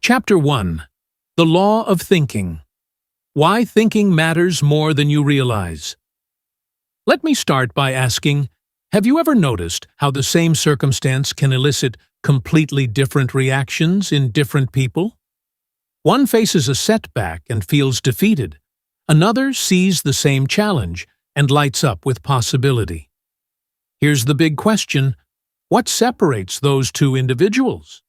Chapter 1. The Law of Thinking. Why Thinking Matters More Than You Realize. Let me start by asking, have you ever noticed how the same circumstance can elicit completely different reactions in different people? One faces a setback and feels defeated. Another sees the same challenge and lights up with possibility. Here's the big question: what separates those two individuals?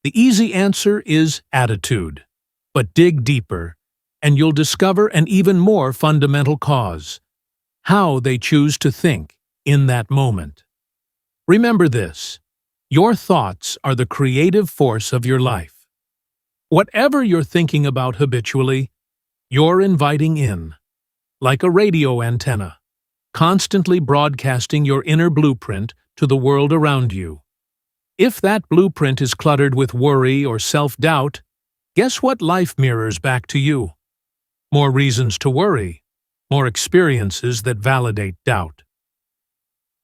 The easy answer is attitude. But dig deeper, and you'll discover an even more fundamental cause: how they choose to think in that moment. Remember this: your thoughts are the creative force of your life. Whatever you're thinking about habitually, you're inviting in, like a radio antenna, constantly broadcasting your inner blueprint to the world around you. If that blueprint is cluttered with worry or self-doubt, guess what life mirrors back to you? More reasons to worry, more experiences that validate doubt.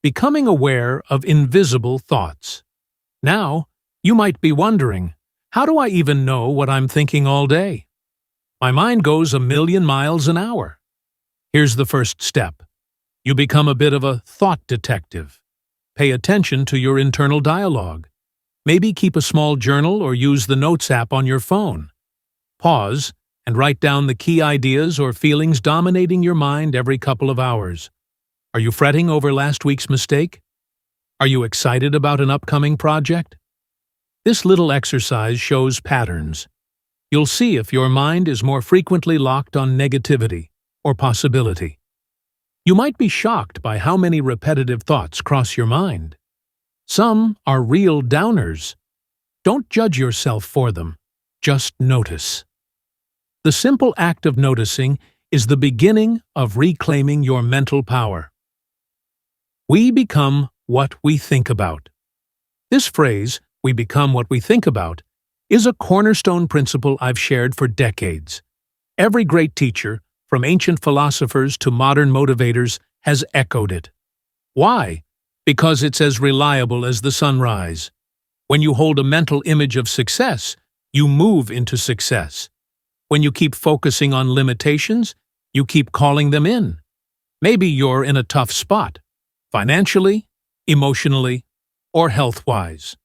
Becoming aware of invisible thoughts. Now, you might be wondering, how do I even know what I'm thinking all day? My mind goes a million miles an hour. Here's the first step. You become a bit of a thought detective. Pay attention to your internal dialogue. Maybe keep a small journal or use the Notes app on your phone. Pause and write down the key ideas or feelings dominating your mind every couple of hours. Are you fretting over last week's mistake? Are you excited about an upcoming project? This little exercise shows patterns. You'll see if your mind is more frequently locked on negativity or possibility. You might be shocked by how many repetitive thoughts cross your mind. Some are real downers. Don't judge yourself for them. Just notice. The simple act of noticing is the beginning of reclaiming your mental power. We become what we think about. This phrase, "we become what we think about," is a cornerstone principle I've shared for decades. Every great teacher, from ancient philosophers to modern motivators, has echoed it. Why? Because it's as reliable as the sunrise. When you hold a mental image of success, you move into success. When you keep focusing on limitations, you keep calling them in. Maybe you're in a tough spot, financially, emotionally, or health-wise.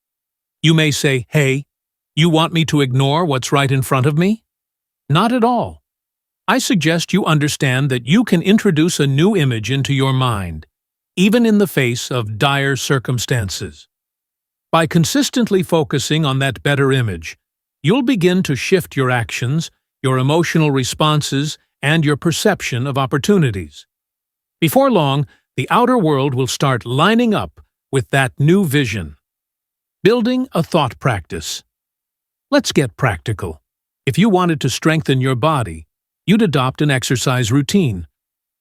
You may say, "Hey, you want me to ignore what's right in front of me?" Not at all. I suggest you understand that you can introduce a new image into your mind, even in the face of dire circumstances. By consistently focusing on that better image, you'll begin to shift your actions, your emotional responses, and your perception of opportunities. Before long, the outer world will start lining up with that new vision. Building a thought practice. Let's get practical. If you wanted to strengthen your body, you'd adopt an exercise routine,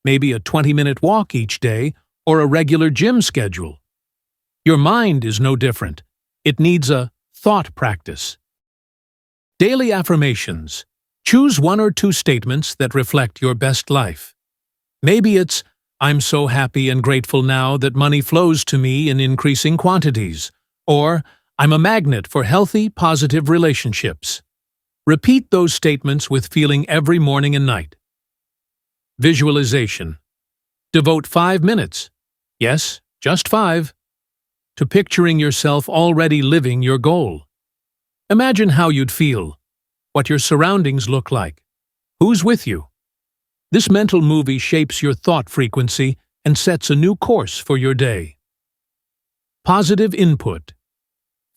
maybe a 20-minute walk each day or a regular gym schedule. Your mind is no different. It needs a thought practice. Daily affirmations. Choose one or two statements that reflect your best life. Maybe it's, "I'm so happy and grateful now that money flows to me in increasing quantities," or "I'm a magnet for healthy, positive relationships." Repeat those statements with feeling every morning and night. Visualization. Devote 5 minutes, yes, just 5, to picturing yourself already living your goal. Imagine how you'd feel, what your surroundings look like, who's with you. This mental movie shapes your thought frequency and sets a new course for your day. Positive input.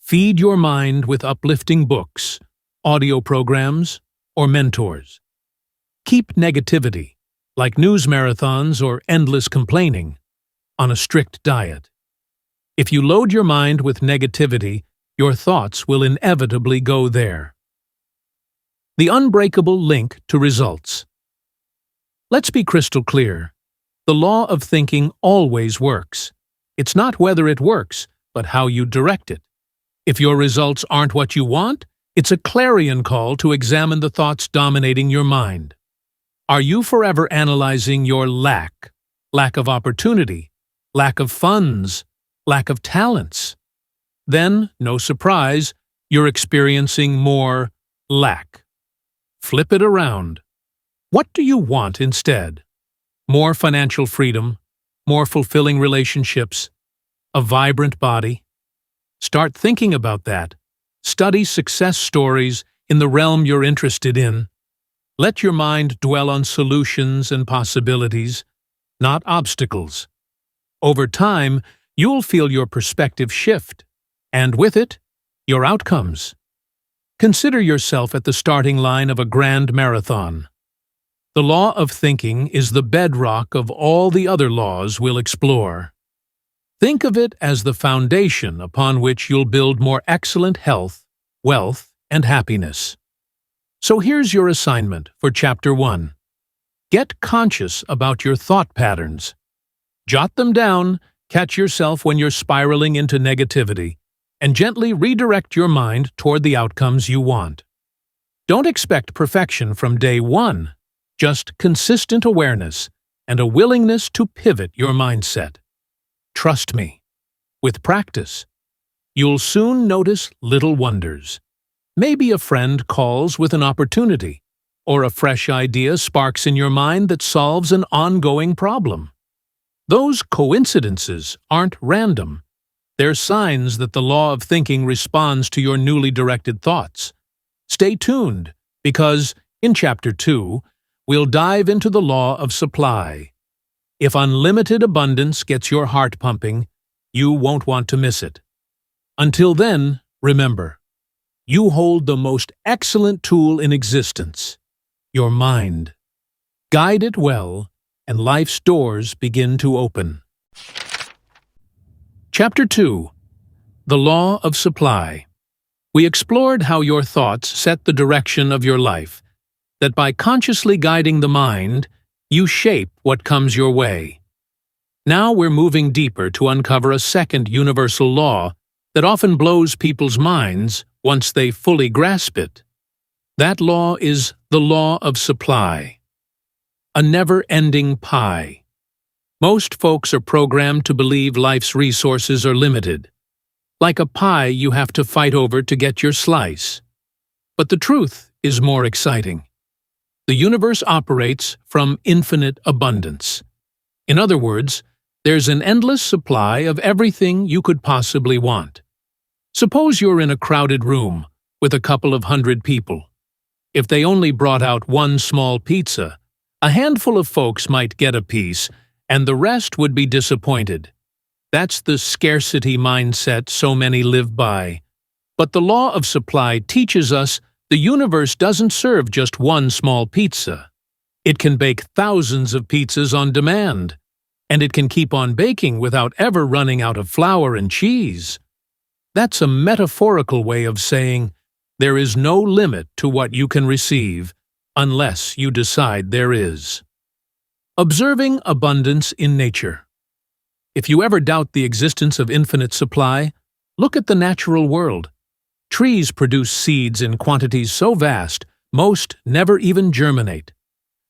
Feed your mind with uplifting books, audio programs, or mentors. Keep negativity, like news marathons or endless complaining, on a strict diet. If you load your mind with negativity, your thoughts will inevitably go there. The unbreakable link to results. Let's be crystal clear. The law of thinking always works. It's not whether it works, but how you direct it. If your results aren't what you want, it's a clarion call to examine the thoughts dominating your mind. Are you forever analyzing your lack of opportunity, lack of funds, lack of talents? Then, no surprise, you're experiencing more lack. Flip it around. What do you want instead? More financial freedom, more fulfilling relationships, a vibrant body? Start thinking about that. Study success stories in the realm you're interested in. Let your mind dwell on solutions and possibilities, not obstacles. Over time, you'll feel your perspective shift, and with it, your outcomes. Consider yourself at the starting line of a grand marathon. The law of thinking is the bedrock of all the other laws we'll explore. Think of it as the foundation upon which you'll build more excellent health, wealth, and happiness. So here's your assignment for Chapter 1. Get conscious about your thought patterns. Jot them down, catch yourself when you're spiraling into negativity, and gently redirect your mind toward the outcomes you want. Don't expect perfection from day one, just consistent awareness and a willingness to pivot your mindset. Trust me, with practice, you'll soon notice little wonders. Maybe a friend calls with an opportunity, or a fresh idea sparks in your mind that solves an ongoing problem. Those coincidences aren't random. They're signs that the law of thinking responds to your newly directed thoughts. Stay tuned, because, in Chapter 2, we'll dive into the law of supply. If unlimited abundance gets your heart pumping, you won't want to miss it. Until then, remember, you hold the most excellent tool in existence, your mind. Guide it well, and life's doors begin to open. Chapter 2. The Law of Supply. We explored how your thoughts set the direction of your life, that by consciously guiding the mind, you shape what comes your way. Now we're moving deeper to uncover a second universal law that often blows people's minds once they fully grasp it. That law is the law of supply. A never-ending pie. Most folks are programmed to believe life's resources are limited. Like a pie you have to fight over to get your slice. But the truth is more exciting. The universe operates from infinite abundance. In other words, there's an endless supply of everything you could possibly want. Suppose you're in a crowded room with a couple of hundred people. If they only brought out one small pizza, a handful of folks might get a piece, and the rest would be disappointed. That's the scarcity mindset so many live by. But the law of supply teaches us the universe doesn't serve just one small pizza. It can bake thousands of pizzas on demand, and it can keep on baking without ever running out of flour and cheese. That's a metaphorical way of saying there is no limit to what you can receive unless you decide there is. Observing abundance in nature. If you ever doubt the existence of infinite supply, look at the natural world. Trees produce seeds in quantities so vast, most never even germinate.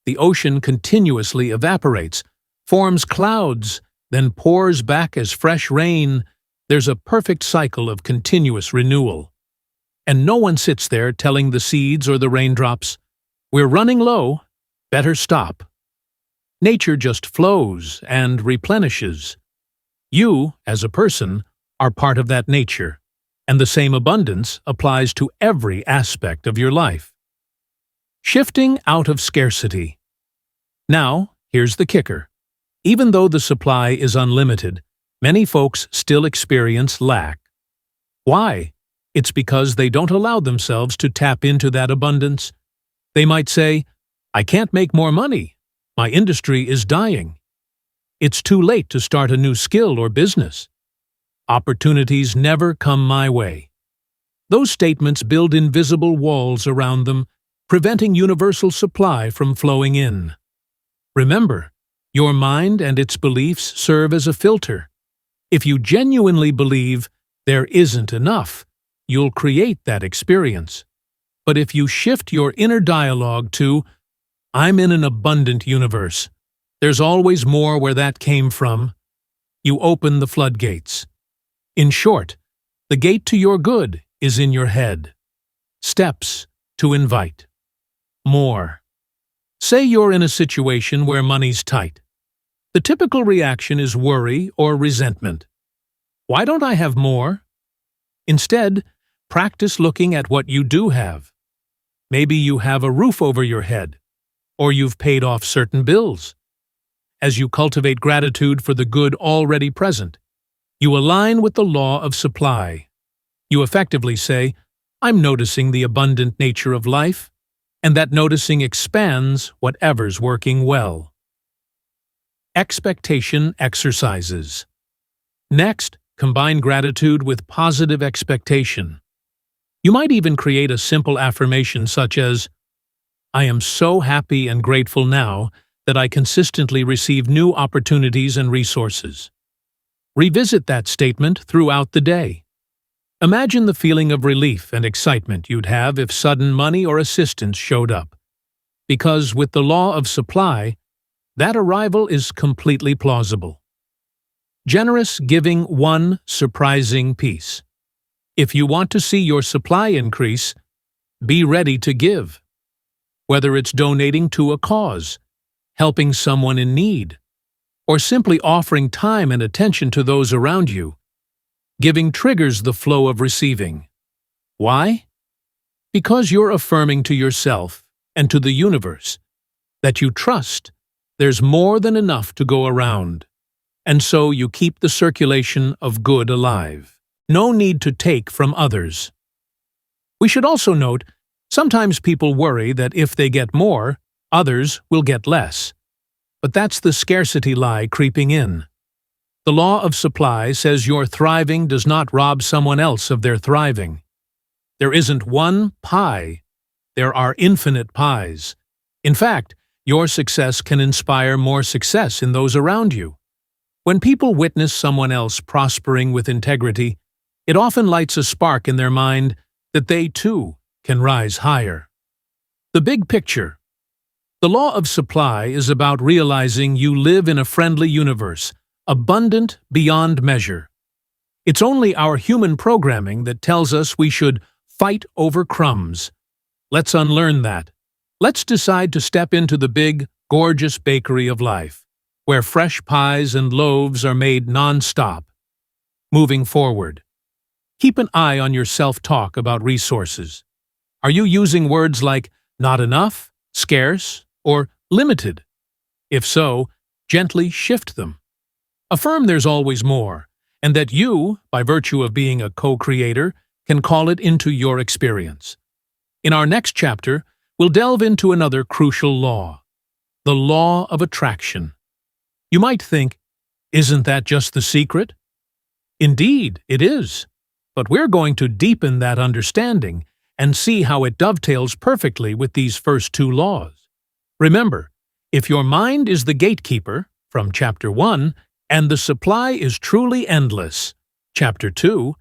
The ocean continuously evaporates, forms clouds, then pours back as fresh rain. There's a perfect cycle of continuous renewal. And no one sits there telling the seeds or the raindrops, "We're running low, better stop." Nature just flows and replenishes. You, as a person, are part of that nature, and the same abundance applies to every aspect of your life. Shifting out of scarcity. Now, here's the kicker. Even though the supply is unlimited, many folks still experience lack. Why? It's because they don't allow themselves to tap into that abundance. They might say, "I can't make more money. My industry is dying. It's too late to start a new skill or business. Opportunities never come my way." Those statements build invisible walls around them, preventing universal supply from flowing in. Remember, your mind and its beliefs serve as a filter. If you genuinely believe there isn't enough, you'll create that experience. But if you shift your inner dialogue to, "I'm in an abundant universe. There's always more where that came from," you open the floodgates. In short, the gate to your good is in your head. Steps to invite. More. Say you're in a situation where money's tight. The typical reaction is worry or resentment. Why don't I have more? Instead, practice looking at what you do have. Maybe you have a roof over your head, or you've paid off certain bills. As you cultivate gratitude for the good already present, you align with the law of supply. You effectively say, I'm noticing the abundant nature of life, and that noticing expands whatever's working well. Expectation exercises. Next, combine gratitude with positive expectation. You might even create a simple affirmation such as, I am so happy and grateful now that I consistently receive new opportunities and resources. Revisit that statement throughout the day. Imagine the feeling of relief and excitement you'd have if sudden money or assistance showed up. Because with the law of supply, that arrival is completely plausible. Generous giving one surprising piece. If you want to see your supply increase, be ready to give. Whether it's donating to a cause, helping someone in need, or simply offering time and attention to those around you, giving triggers the flow of receiving. Why? Because you're affirming to yourself and to the universe that you trust there's more than enough to go around, and so you keep the circulation of good alive. No need to take from others. We should also note, sometimes people worry that if they get more, others will get less. But that's the scarcity lie creeping in. The law of supply says your thriving does not rob someone else of their thriving. There isn't one pie. There are infinite pies. In fact, your success can inspire more success in those around you. When people witness someone else prospering with integrity, it often lights a spark in their mind that they, too, can rise higher. The big picture. The law of supply is about realizing you live in a friendly universe, abundant beyond measure. It's only our human programming that tells us we should fight over crumbs. Let's unlearn that. Let's decide to step into the big, gorgeous bakery of life, where fresh pies and loaves are made non-stop. Moving forward. Keep an eye on your self-talk about resources. Are you using words like not enough, scarce, or limited? If so, gently shift them. Affirm there's always more, and that you, by virtue of being a co-creator, can call it into your experience. In our next chapter, we'll delve into another crucial law, the law of attraction. You might think, isn't that just the secret? Indeed, it is. But we're going to deepen that understanding and see how it dovetails perfectly with these first two laws. Remember, if your mind is the gatekeeper, from Chapter 1, and the supply is truly endless, Chapter 2,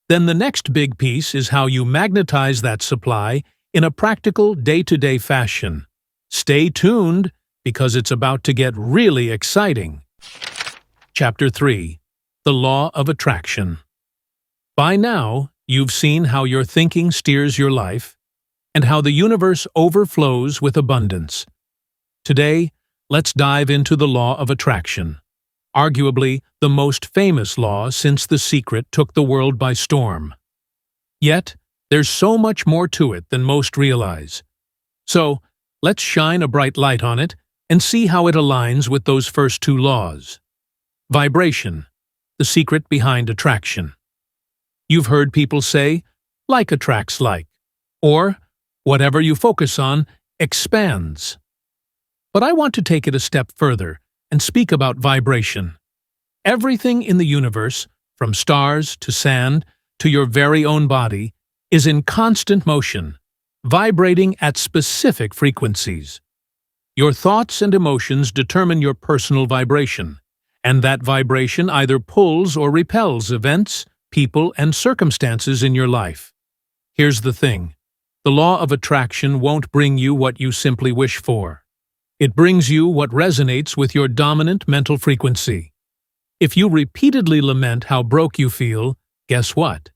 then the next big piece is how you magnetize that supply in a practical day-to-day fashion. Stay tuned, because it's about to get really exciting. Chapter 3. The Law of Attraction. By now, you've seen how your thinking steers your life, and how the universe overflows with abundance. Today, let's dive into the law of attraction, arguably the most famous law since The Secret took the world by storm. Yet, there's so much more to it than most realize. So, let's shine a bright light on it and see how it aligns with those first two laws. Vibration, the secret behind attraction. You've heard people say, like attracts like, or whatever you focus on expands. But I want to take it a step further and speak about vibration. Everything in the universe, from stars to sand to your very own body, is in constant motion, vibrating at specific frequencies. Your thoughts and emotions determine your personal vibration, and that vibration either pulls or repels events, people, and circumstances in your life. Here's the thing. The law of attraction won't bring you what you simply wish for. It brings you what resonates with your dominant mental frequency. If you repeatedly lament how broke you feel, guess what?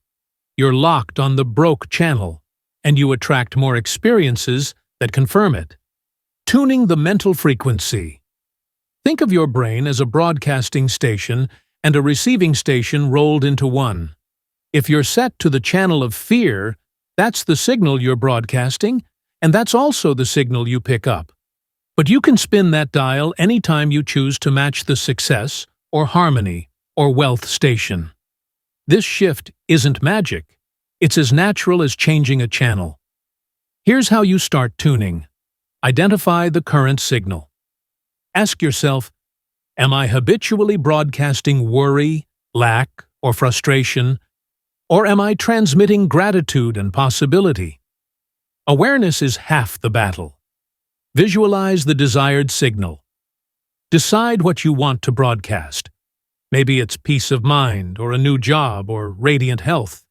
You're locked on the broke channel. and you attract more experiences that confirm it. Tuning the mental frequency. Think of your brain as a broadcasting station and a receiving station rolled into one. If you're set to the channel of fear, that's the signal you're broadcasting, and that's also the signal you pick up. But you can spin that dial anytime you choose to match the success, or harmony, or wealth station. This shift isn't magic. It's as natural as changing a channel. Here's how you start tuning. Identify the current signal. Ask yourself, am I habitually broadcasting worry, lack, or frustration, or am I transmitting gratitude and possibility? Awareness is half the battle. Visualize the desired signal. Decide what you want to broadcast. Maybe it's peace of mind, or a new job, or radiant health.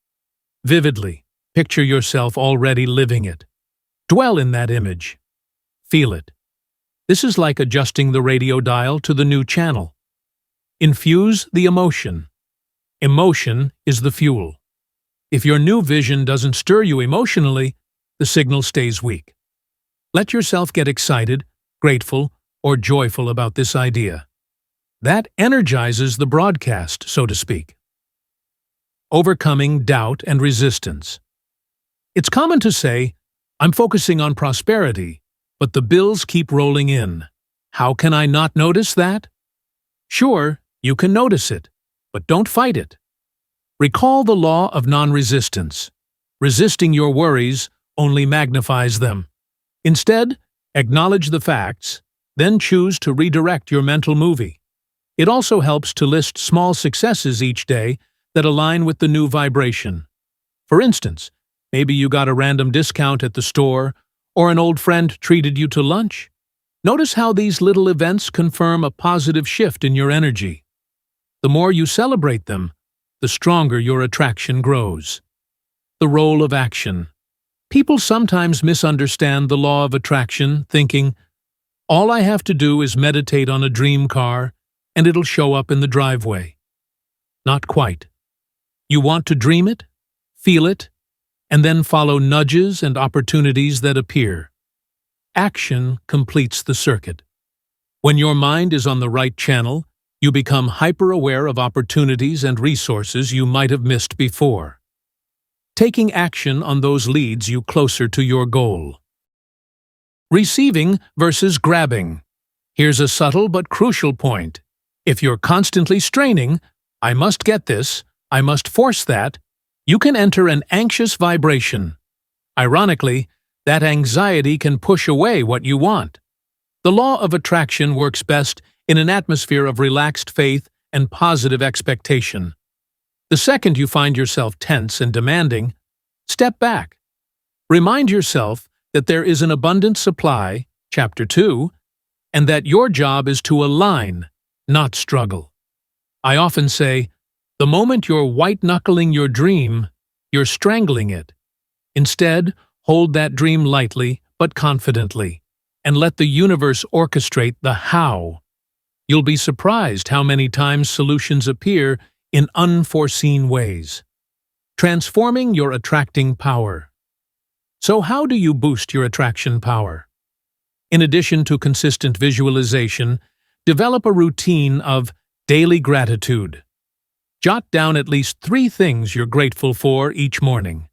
Vividly, picture yourself already living it. Dwell in that image. Feel it. This is like adjusting the radio dial to the new channel. Infuse the emotion. Emotion is the fuel. If your new vision doesn't stir you emotionally, the signal stays weak. Let yourself get excited, grateful, or joyful about this idea. That energizes the broadcast, so to speak. Overcoming doubt and resistance. It's common to say, I'm focusing on prosperity, but the bills keep rolling in. How can I not notice that? Sure, you can notice it, but don't fight it. Recall the law of non-resistance. Resisting your worries only magnifies them. Instead, acknowledge the facts, then choose to redirect your mental movie. It also helps to list small successes each day that align with the new vibration. For instance, maybe you got a random discount at the store, or an old friend treated you to lunch. Notice how these little events confirm a positive shift in your energy. The more you celebrate them, the stronger your attraction grows. The role of action. People sometimes misunderstand the law of attraction, thinking, all I have to do is meditate on a dream car, and it'll show up in the driveway. Not quite. You want to dream it, feel it, and then follow nudges and opportunities that appear. Action completes the circuit. When your mind is on the right channel, you become hyper-aware of opportunities and resources you might have missed before. Taking action on those leads you closer to your goal. Receiving versus grabbing. Here's a subtle but crucial point. If you're constantly straining, I must get this, I must force that, you can enter an anxious vibration. Ironically, that anxiety can push away what you want. The law of attraction works best in an atmosphere of relaxed faith and positive expectation. The second you find yourself tense and demanding, step back. Remind yourself that there is an abundant supply, Chapter 2, and that your job is to align, not struggle. I often say, the moment you're white-knuckling your dream, you're strangling it. Instead, hold that dream lightly but confidently, and let the universe orchestrate the how. You'll be surprised how many times solutions appear in unforeseen ways. Transforming your attracting power. So how do you boost your attraction power? In addition to consistent visualization, develop a routine of daily gratitude. Jot down at least 3 things you're grateful for each morning.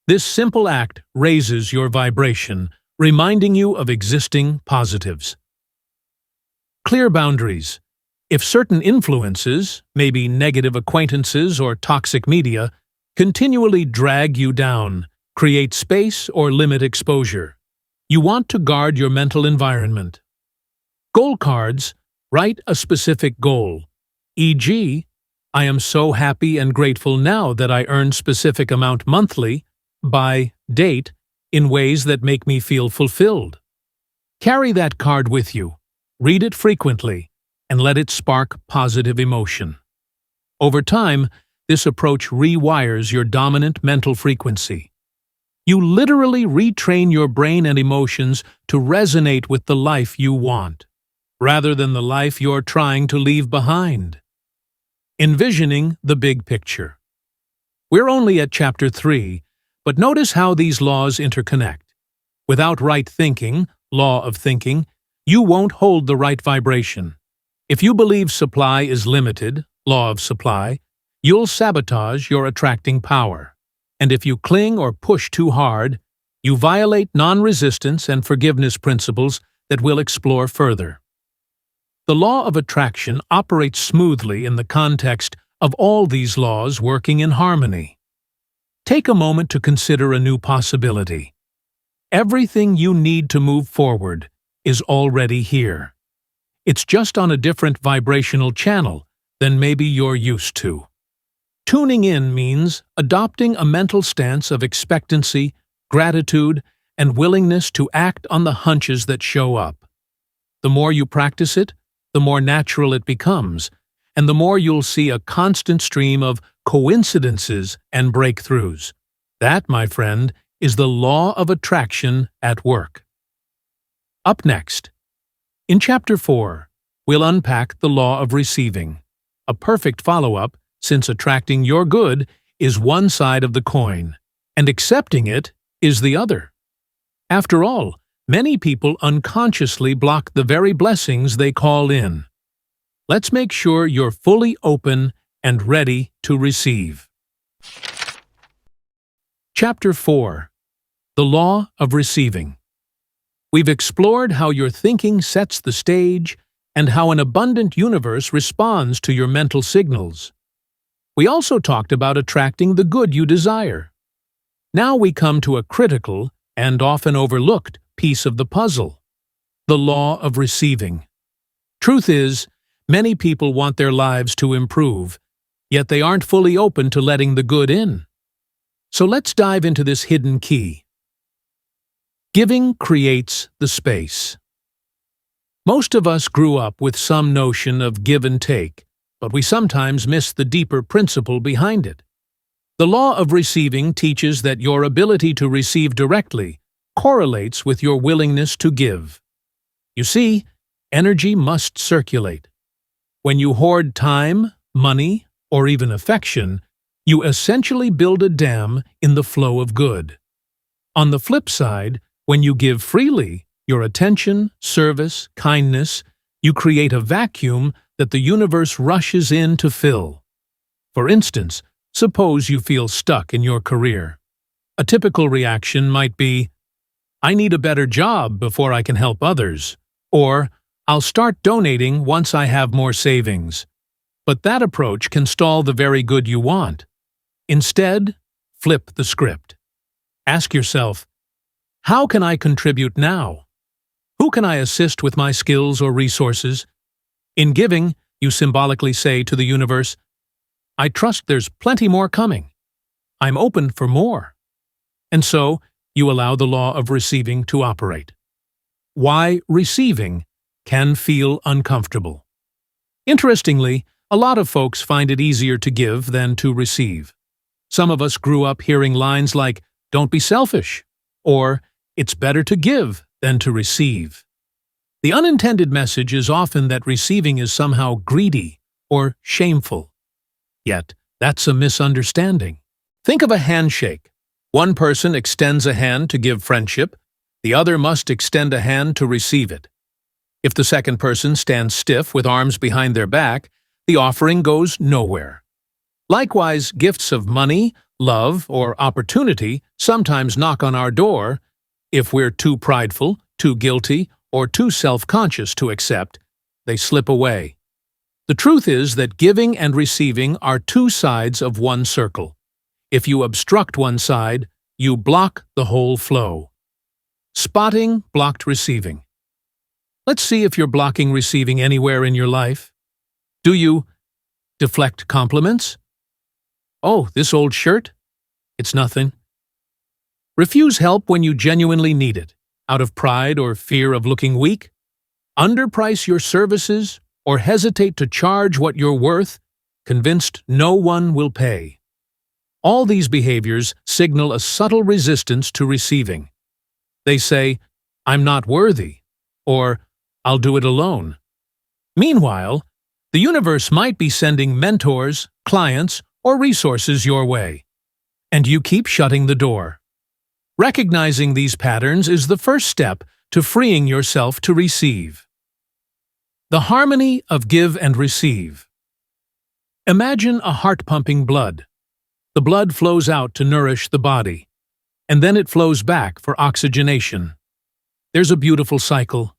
This simple act raises your vibration, reminding you of existing positives. Clear boundaries. If certain influences, maybe negative acquaintances or toxic media, continually drag you down, create space or limit exposure, you want to guard your mental environment. Goal cards. Write a specific goal, e.g., I am so happy and grateful now that I earn specific amount monthly, by date, in ways that make me feel fulfilled. Carry that card with you, read it frequently, and let it spark positive emotion. Over time, this approach rewires your dominant mental frequency. You literally retrain your brain and emotions to resonate with the life you want, rather than the life you're trying to leave behind. Envisioning the big picture. We're only at Chapter 3, But notice how these laws interconnect. Without right thinking, law of thinking, you won't hold the right vibration. If you believe supply is limited, law of supply, you'll sabotage your attracting power. And if you cling or push too hard, you violate non-resistance and forgiveness principles that we'll explore further. The law of attraction operates smoothly in the context of all these laws working in harmony. Take a moment to consider a new possibility. Everything you need to move forward is already here. It's just on a different vibrational channel than maybe you're used to. Tuning in means adopting a mental stance of expectancy, gratitude, and willingness to act on the hunches that show up. The more you practice it, the more natural it becomes, and the more you'll see a constant stream of coincidences and breakthroughs. That, my friend, is the law of attraction at work. Up next, in Chapter 4, we'll unpack the law of receiving, a perfect follow-up since attracting your good is one side of the coin, and accepting it is the other. After all, many people unconsciously block the very blessings they call in. Let's make sure you're fully open and ready to receive. Chapter 4. The Law of Receiving. We've explored how your thinking sets the stage and how an abundant universe responds to your mental signals. We also talked about attracting the good you desire. Now we come to a critical and often overlooked piece of the puzzle: the law of receiving. Truth is, many people want their lives to improve, yet they aren't fully open to letting the good in. So let's dive into this hidden key. Giving creates the space. Most of us grew up with some notion of give and take, but we sometimes miss the deeper principle behind it. The law of receiving teaches that your ability to receive directly correlates with your willingness to give. You see, energy must circulate. When you hoard time, money, or even affection, you essentially build a dam in the flow of good. On the flip side, when you give freely, your attention, service, kindness, you create a vacuum that the universe rushes in to fill. For instance, suppose you feel stuck in your career. A typical reaction might be, "I need a better job before I can help others," or "I'll start donating once I have more savings." But that approach can stall the very good you want. Instead, flip the script. Ask yourself, how can I contribute now? Who can I assist with my skills or resources? In giving, you symbolically say to the universe, "I trust there's plenty more coming. I'm open for more." And so, you allow the law of receiving to operate. Why receiving can feel uncomfortable. Interestingly, a lot of folks find it easier to give than to receive. Some of us grew up hearing lines like, "Don't be selfish," or "It's better to give than to receive." The unintended message is often that receiving is somehow greedy or shameful. Yet, that's a misunderstanding. Think of a handshake. One person extends a hand to give friendship, the other must extend a hand to receive it. If the second person stands stiff with arms behind their back, the offering goes nowhere. Likewise, gifts of money, love, or opportunity sometimes knock on our door. If we're too prideful, too guilty, or too self-conscious to accept, they slip away. The truth is that giving and receiving are two sides of one circle. If you obstruct one side, you block the whole flow. Spotting blocked receiving. Let's see if you're blocking receiving anywhere in your life. Do you deflect compliments? "Oh, this old shirt? It's nothing." Refuse help when you genuinely need it, out of pride or fear of looking weak? Underprice your services or hesitate to charge what you're worth, convinced no one will pay. All these behaviors signal a subtle resistance to receiving. They say, "I'm not worthy," or "I'll do it alone." Meanwhile, the universe might be sending mentors, clients, or resources your way. and you keep shutting the door. Recognizing these patterns is the first step to freeing yourself to receive. The harmony of give and receive. Imagine a heart pumping blood. The blood flows out to nourish the body, and then it flows back for oxygenation. There's a beautiful cycle.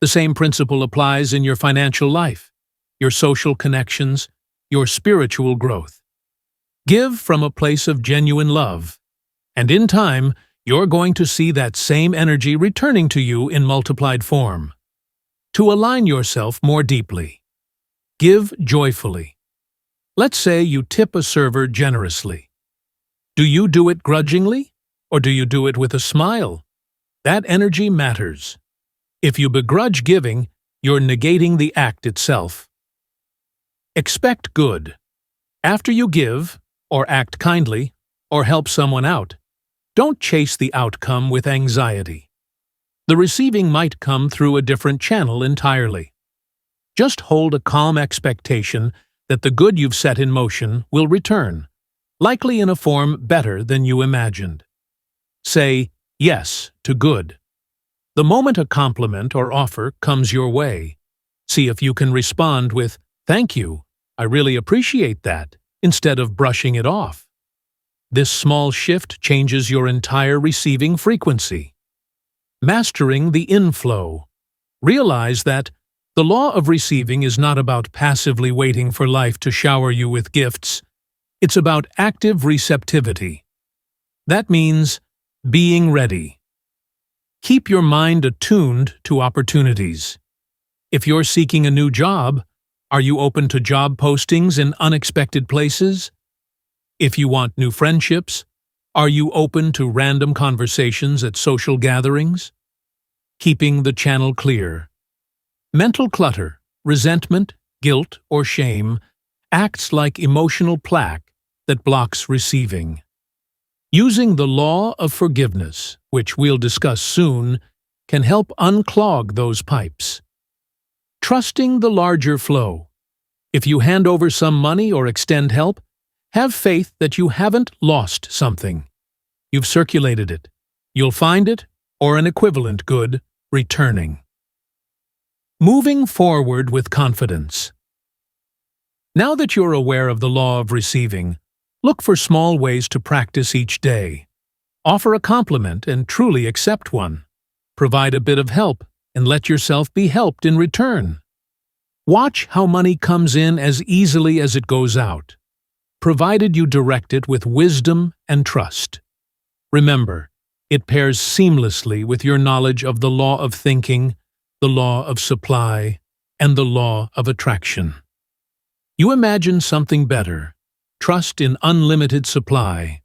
The same principle applies in your financial life, your social connections, your spiritual growth. Give from a place of genuine love, and in time, you're going to see that same energy returning to you in multiplied form. To align yourself more deeply, give joyfully. Let's say you tip a server generously. Do you do it grudgingly, or do you do it with a smile? That energy matters. If you begrudge giving, you're negating the act itself. Expect good. After you give, or act kindly, or help someone out, don't chase the outcome with anxiety. The receiving might come through a different channel entirely. Just hold a calm expectation that the good you've set in motion will return, likely in a form better than you imagined. Say yes to good. The moment a compliment or offer comes your way, see if you can respond with, "Thank you, I really appreciate that," instead of brushing it off. This small shift changes your entire receiving frequency. Mastering the inflow. Realize that the law of receiving is not about passively waiting for life to shower you with gifts. It's about active receptivity. That means being ready. Keep your mind attuned to opportunities. If you're seeking a new job, are you open to job postings in unexpected places? If you want new friendships, are you open to random conversations at social gatherings? Keeping the channel clear. Mental clutter, resentment, guilt, or shame acts like emotional plaque that blocks receiving. Using the law of forgiveness, which we'll discuss soon, can help unclog those pipes. Trusting the larger flow. If you hand over some money or extend help, have faith that you haven't lost something. You've circulated it. You'll find it, or an equivalent good, returning. Moving forward with confidence. Now that you're aware of the law of receiving, look for small ways to practice each day. Offer a compliment and truly accept one. Provide a bit of help and let yourself be helped in return. Watch how money comes in as easily as it goes out, provided you direct it with wisdom and trust. Remember, it pairs seamlessly with your knowledge of the law of thinking, the law of supply, and the law of attraction. You imagine something better, trust in unlimited supply,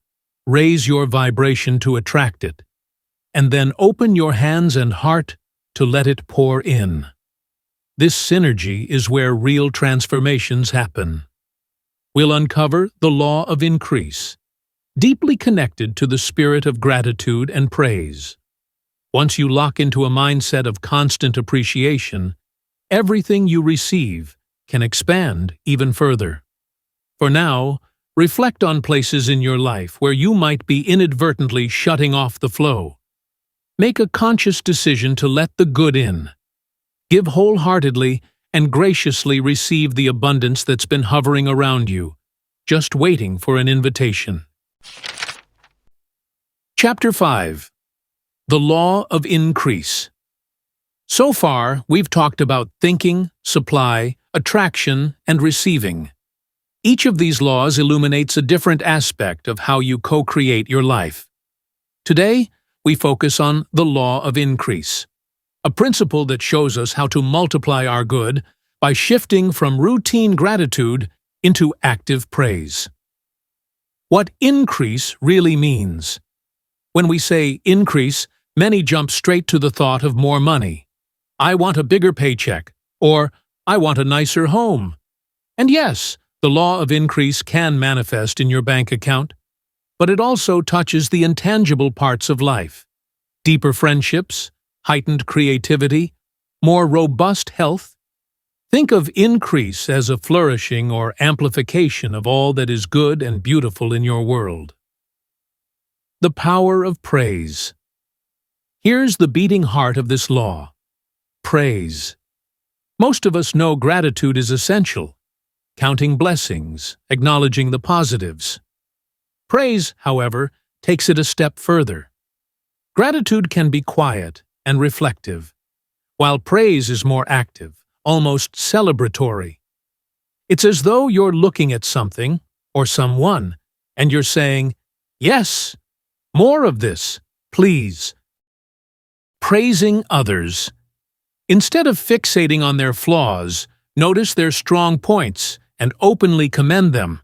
raise your vibration to attract it, and then open your hands and heart to let it pour in. This synergy is where real transformations happen. We'll uncover the law of increase, deeply connected to the spirit of gratitude and praise. Once you lock into a mindset of constant appreciation, everything you receive can expand even further. For now, reflect on places in your life where you might be inadvertently shutting off the flow. Make a conscious decision to let the good in. Give wholeheartedly and graciously receive the abundance that's been hovering around you, just waiting for an invitation. Chapter 5. The Law of Increase. So far, we've talked about thinking, supply, attraction, and receiving. Each of these laws illuminates a different aspect of how you co-create your life. Today, we focus on the law of increase, a principle that shows us how to multiply our good by shifting from routine gratitude into active praise. What increase really means. When we say increase, many jump straight to the thought of more money. I want a bigger paycheck, or I want a nicer home. And yes, the law of increase can manifest in your bank account, but it also touches the intangible parts of life. Deeper friendships, heightened creativity, more robust health. Think of increase as a flourishing or amplification of all that is good and beautiful in your world. The power of praise. Here's the beating heart of this law. Praise. Most of us know gratitude is essential, counting blessings, acknowledging the positives. Praise, however, takes it a step further. Gratitude can be quiet and reflective, while praise is more active, almost celebratory. It's as though you're looking at something, or someone, and you're saying, "Yes, more of this, please." Praising others. Instead of fixating on their flaws, notice their strong points and openly commend them.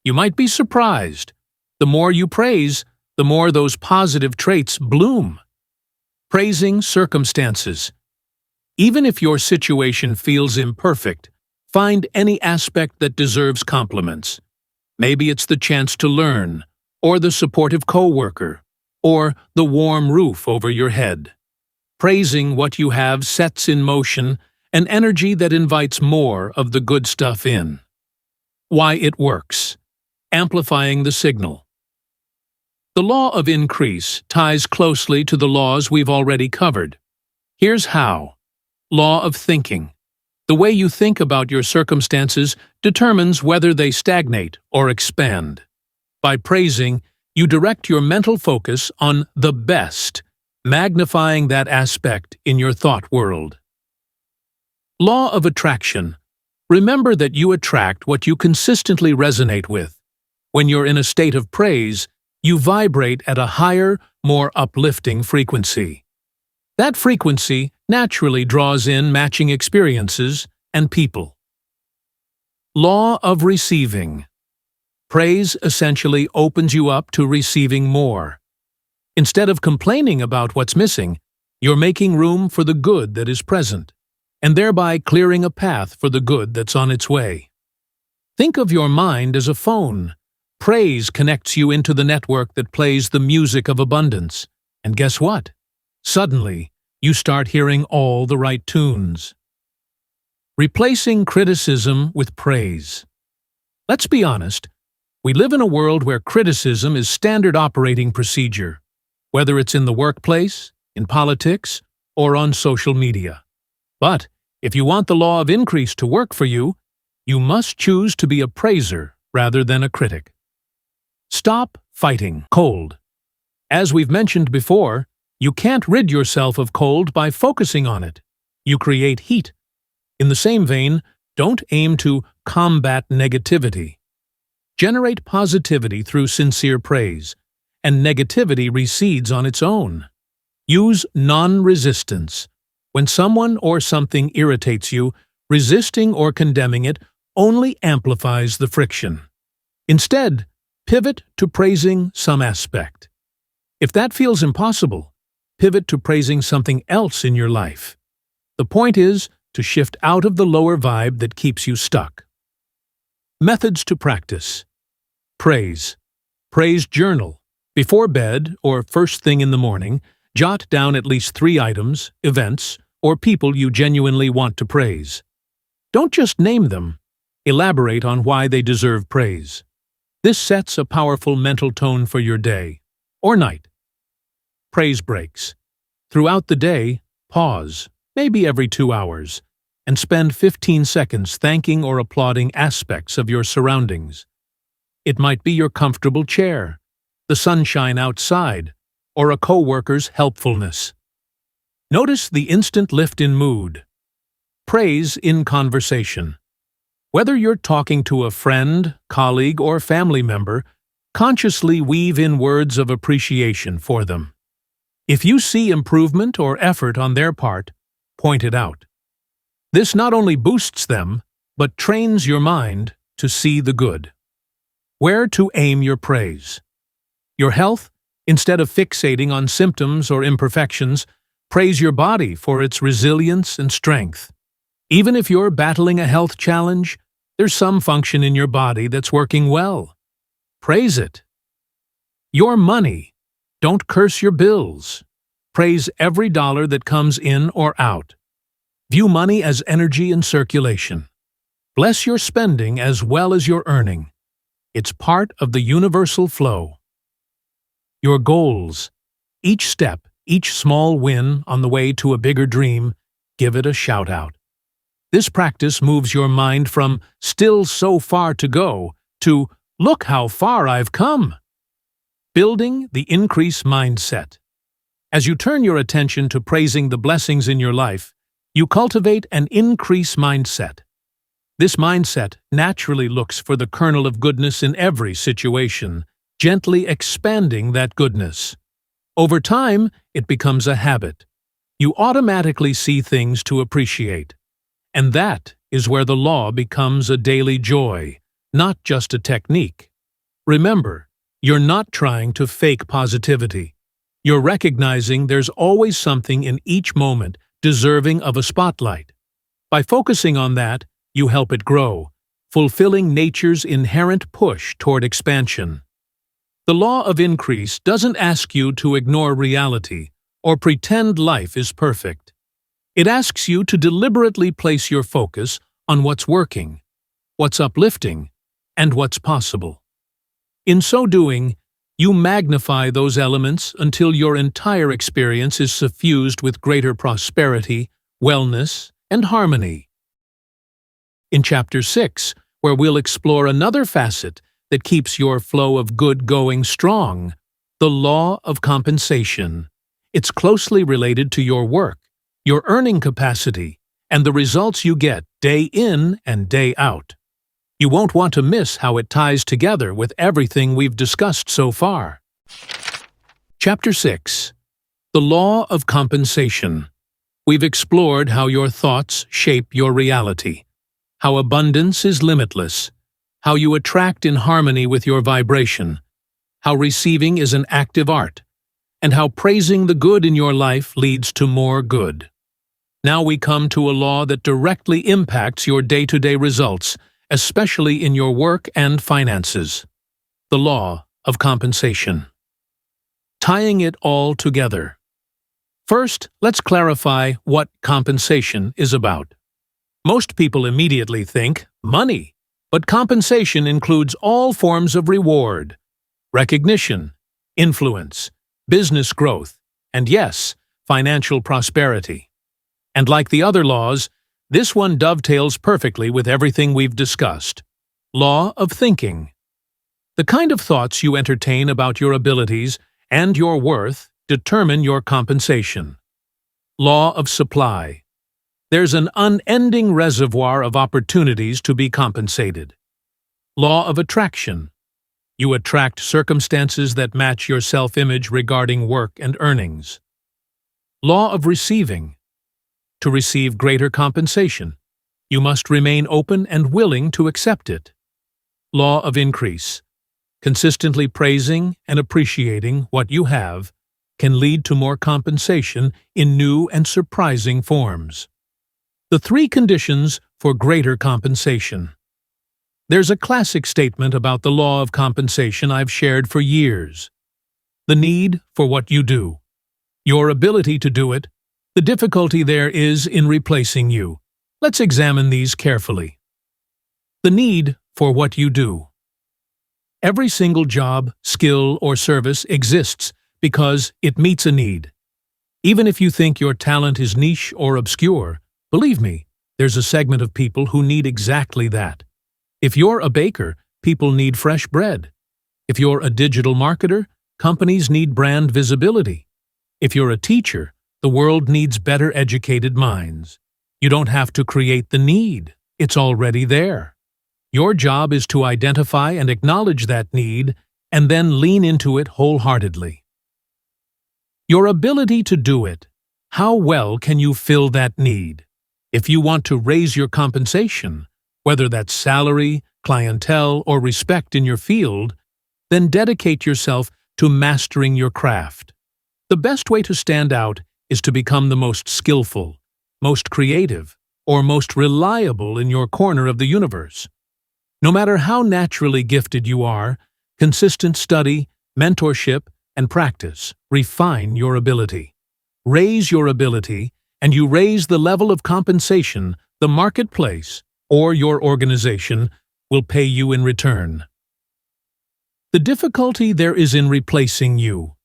You might be surprised. The more you praise, the more those positive traits bloom. Praising circumstances. Even if your situation feels imperfect, find any aspect that deserves compliments. Maybe it's the chance to learn, or the supportive coworker, or the warm roof over your head. Praising what you have sets in motion an energy that invites more of the good stuff in. Why it works. Amplifying the signal. The law of increase ties closely to the laws we've already covered. Here's how. Law of thinking. The way you think about your circumstances determines whether they stagnate or expand. By praising, you direct your mental focus on the best, magnifying that aspect in your thought world. Law of attraction. Remember that you attract what you consistently resonate with. When you're in a state of praise, you vibrate at a higher, more uplifting frequency. That frequency naturally draws in matching experiences and people. Law of receiving. Praise essentially opens you up to receiving more. Instead of complaining about what's missing, you're making room for the good that is present, and thereby clearing a path for the good that's on its way. Think of your mind as a phone. Praise connects you into the network that plays the music of abundance. And guess what? Suddenly, you start hearing all the right tunes. Replacing criticism with praise. Let's be honest, we live in a world where criticism is standard operating procedure, whether it's in the workplace, in politics, or on social media. But if you want the law of increase to work for you, you must choose to be a praiser rather than a critic. Stop fighting cold. As we've mentioned before, you can't rid yourself of cold by focusing on it. You create heat. In the same vein, don't aim to combat negativity. Generate positivity through sincere praise, and negativity recedes on its own. Use non-resistance. When someone or something irritates you, resisting or condemning it only amplifies the friction. Instead, pivot to praising some aspect. If that feels impossible, pivot to praising something else in your life. The point is to shift out of the lower vibe that keeps you stuck. Methods to practice. Praise. Praise journal. Before bed or first thing in the morning, jot down at least 3 items, events, or people you genuinely want to praise. Don't just name them. Elaborate on why they deserve praise. This sets a powerful mental tone for your day or night. Praise breaks. Throughout the day, pause, maybe every 2 hours, and spend 15 seconds thanking or applauding aspects of your surroundings. It might be your comfortable chair, the sunshine outside, or a coworker's helpfulness. Notice the instant lift in mood. Praise in conversation. Whether you're talking to a friend, colleague, or family member, consciously weave in words of appreciation for them. If you see improvement or effort on their part, point it out. This not only boosts them, but trains your mind to see the good. Where to aim your praise. Your health, instead of fixating on symptoms or imperfections, praise your body for its resilience and strength. Even if you're battling a health challenge, there's some function in your body that's working well. Praise it. Your money. Don't curse your bills. Praise every dollar that comes in or out. View money as energy in circulation. Bless your spending as well as your earning. It's part of the universal flow. your goals. Each step, each small win on the way to a bigger dream, give it a shout-out. This practice moves your mind from "still so far to go" to "look how far I've come." Building the increase mindset. As you turn your attention to praising the blessings in your life, you cultivate an increase mindset. This mindset naturally looks for the kernel of goodness in every situation, gently expanding that goodness. Over time, it becomes a habit. You automatically see things to appreciate. And that is where the law becomes a daily joy, not just a technique. Remember, you're not trying to fake positivity. You're recognizing there's always something in each moment deserving of a spotlight. By focusing on that, you help it grow, fulfilling nature's inherent push toward expansion. The law of increase doesn't ask you to ignore reality or pretend life is perfect. It asks you to deliberately place your focus on what's working, what's uplifting, and what's possible. In so doing, you magnify those elements until your entire experience is suffused with greater prosperity, wellness, and harmony. In Chapter 6, where we'll explore another facet that keeps your flow of good going strong, the law of compensation. It's closely related to your work, your earning capacity, and the results you get day in and day out. You won't want to miss how it ties together with everything we've discussed so far. Chapter 6. The Law of Compensation. We've explored how your thoughts shape your reality, how abundance is limitless, how you attract in harmony with your vibration, how receiving is an active art, and how praising the good in your life leads to more good. Now we come to a law that directly impacts your day-to-day results, especially in your work and finances. The law of compensation. Tying it all together. First, let's clarify what compensation is about. Most people immediately think money, but compensation includes all forms of reward, recognition, influence, business growth, and yes, financial prosperity. And like the other laws, this one dovetails perfectly with everything we've discussed. Law of thinking. The kind of thoughts you entertain about your abilities and your worth determine your compensation. Law of supply. There's an unending reservoir of opportunities to be compensated. Law of attraction. You attract circumstances that match your self-image regarding work and earnings. Law of receiving. To receive greater compensation, you must remain open and willing to accept it. Law of increase. Consistently praising and appreciating what you have can lead to more compensation in new and surprising forms. The 3 conditions for greater compensation. There's a classic statement about the law of compensation I've shared for years. The need for what you do. Your ability to do it. The difficulty there is in replacing you. Let's examine these carefully. The need for what you do. Every single job, skill, or service exists because it meets a need. Even if you think your talent is niche or obscure, believe me, there's a segment of people who need exactly that. If you're a baker, people need fresh bread. If you're a digital marketer, companies need brand visibility. If you're a teacher, the world needs better educated minds. You don't have to create the need. It's already there. Your job is to identify and acknowledge that need and then lean into it wholeheartedly. Your ability to do it. How well can you fill that need? If you want to raise your compensation, whether that's salary, clientele, or respect in your field, then dedicate yourself to mastering your craft. The best way to stand out is to become the most skillful, most creative, or most reliable in your corner of the universe. No matter how naturally gifted you are, consistent study, mentorship, and practice refine your ability. Raise your ability, and you raise the level of compensation the marketplace or your organization will pay you in return. The difficulty there is in replacing you.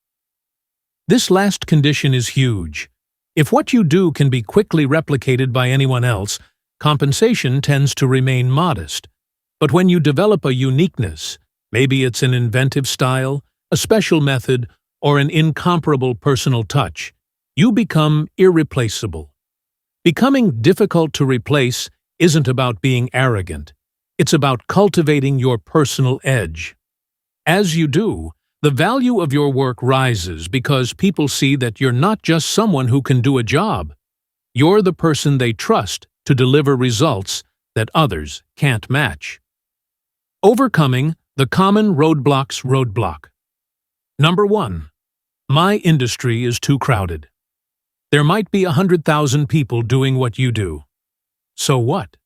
This last condition is huge. If what you do can be quickly replicated by anyone else, compensation tends to remain modest. But when you develop a uniqueness, maybe it's an inventive style, a special method, or an incomparable personal touch, you become irreplaceable. Becoming difficult to replace isn't about being arrogant. It's about cultivating your personal edge. As you do, the value of your work rises because people see that you're not just someone who can do a job. You're the person they trust to deliver results that others can't match. Overcoming the common roadblock. Number 1. My industry is too crowded. There might be 100,000 people doing what you do. So what?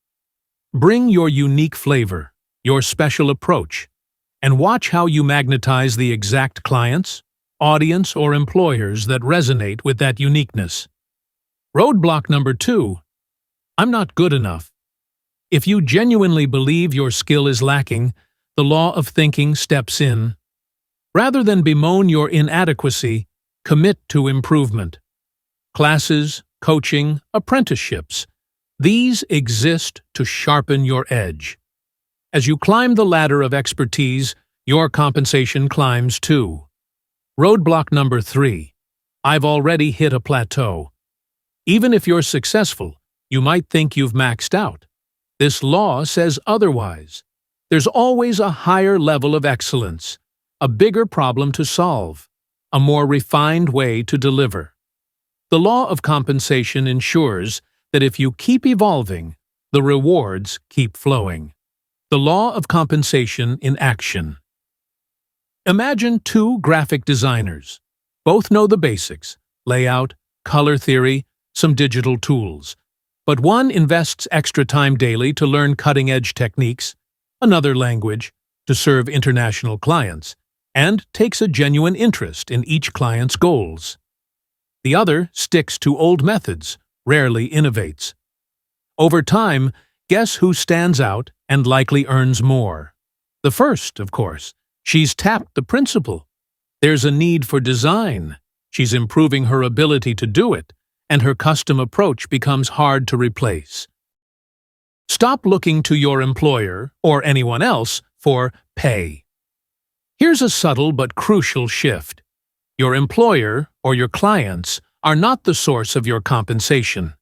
Bring your unique flavor, your special approach, and watch how you magnetize the exact clients, audience, or employers that resonate with that uniqueness. Roadblock number 2. I'm not good enough. If you genuinely believe your skill is lacking, the law of thinking steps in. Rather than bemoan your inadequacy, commit to improvement. Classes, coaching, apprenticeships. These exist to sharpen your edge. As you climb the ladder of expertise, your compensation climbs too. Roadblock number 3. I've already hit a plateau. Even if you're successful, you might think you've maxed out. This law says otherwise. There's always a higher level of excellence, a bigger problem to solve, a more refined way to deliver. The law of compensation ensures that if you keep evolving, the rewards keep flowing. The law of compensation in action. Imagine 2 graphic designers. Both know the basics: layout, color theory, some digital tools. But one invests extra time daily to learn cutting-edge techniques, another language, to serve international clients, and takes a genuine interest in each client's goals. The other sticks to old methods, rarely innovates. Over time, guess who stands out and likely earns more? The first, of course. She's tapped the principle. There's a need for design. She's improving her ability to do it, and her custom approach becomes hard to replace. Stop looking to your employer or anyone else for pay. Here's a subtle but crucial shift. Your employer or your clients are not the source of your compensation.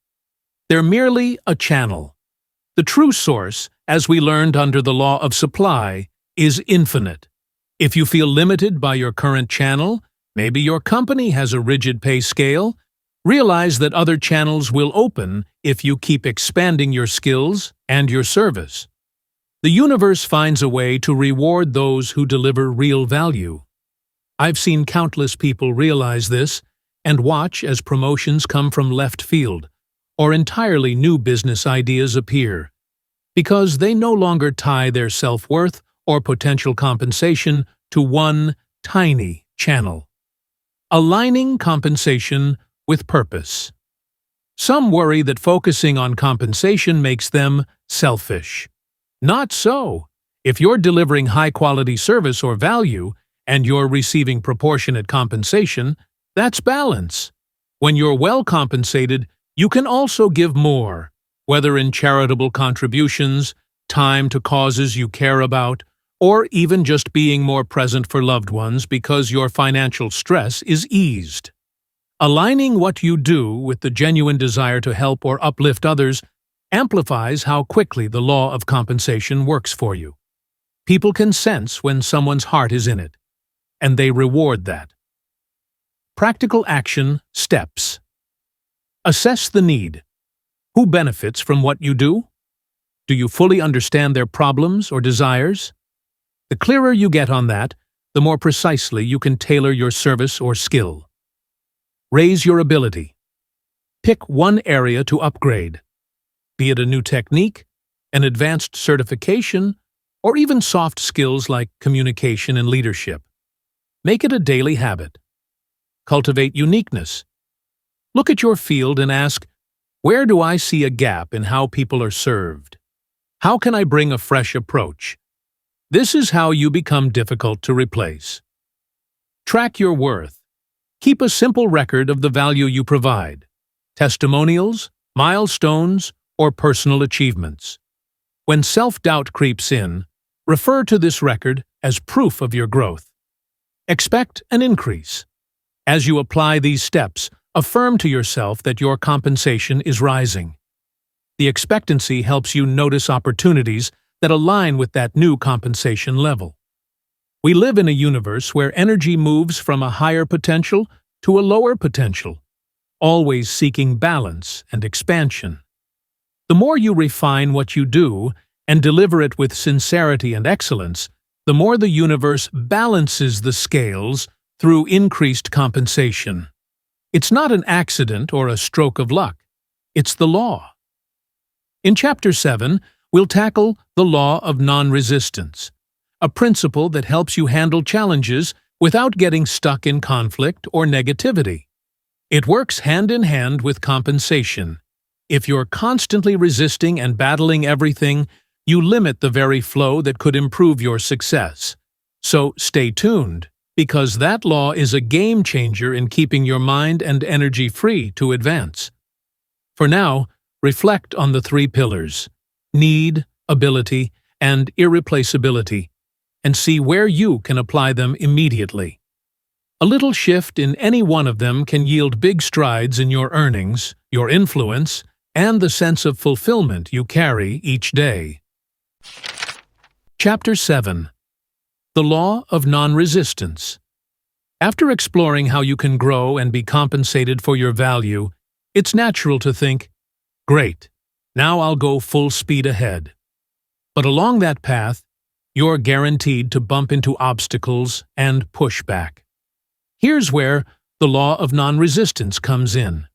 They're merely a channel. The true source, as we learned under the law of supply, is infinite. If you feel limited by your current channel, maybe your company has a rigid pay scale, realize that other channels will open if you keep expanding your skills and your service. The universe finds a way to reward those who deliver real value. I've seen countless people realize this and watch as promotions come from left field, or entirely new business ideas appear, because they no longer tie their self-worth or potential compensation to one tiny channel. Aligning compensation with purpose. Some worry that focusing on compensation makes them selfish. Not so. If you're delivering high-quality service or value and you're receiving proportionate compensation, that's balance. When you're well compensated, you can also give more, whether in charitable contributions, time to causes you care about, or even just being more present for loved ones because your financial stress is eased. Aligning what you do with the genuine desire to help or uplift others amplifies how quickly the law of compensation works for you. People can sense when someone's heart is in it, and they reward that. Practical action steps. Assess the need. Who benefits from what you do? Do you fully understand their problems or desires? The clearer you get on that, the more precisely you can tailor your service or skill. Raise your ability. Pick one area to upgrade, be it a new technique, an advanced certification, or even soft skills like communication and leadership. Make it a daily habit. Cultivate uniqueness. Look at your field and ask, where do I see a gap in how people are served? How can I bring a fresh approach? This is how you become difficult to replace. Track your worth. Keep a simple record of the value you provide. Testimonials, milestones, or personal achievements. When self-doubt creeps in, refer to this record as proof of your growth. Expect an increase. As you apply these steps, affirm to yourself that your compensation is rising. The expectancy helps you notice opportunities that align with that new compensation level. We live in a universe where energy moves from a higher potential to a lower potential, always seeking balance and expansion. The more you refine what you do and deliver it with sincerity and excellence, the more the universe balances the scales through increased compensation. It's not an accident or a stroke of luck. It's the law. In Chapter 7, we'll tackle the law of non-resistance, a principle that helps you handle challenges without getting stuck in conflict or negativity. It works hand in hand with compensation. If you're constantly resisting and battling everything, you limit the very flow that could improve your success. So stay tuned, because that law is a game changer in keeping your mind and energy free to advance. For now, reflect on the 3 pillars: need, ability, and irreplaceability, and see where you can apply them immediately. A little shift in any one of them can yield big strides in your earnings, your influence, and the sense of fulfillment you carry each day. Chapter 7. The Law of Non-Resistance. After exploring how you can grow and be compensated for your value, it's natural to think, "Great, now I'll go full speed ahead." But along that path, you're guaranteed to bump into obstacles and pushback. Here's where the law of non-resistance comes in.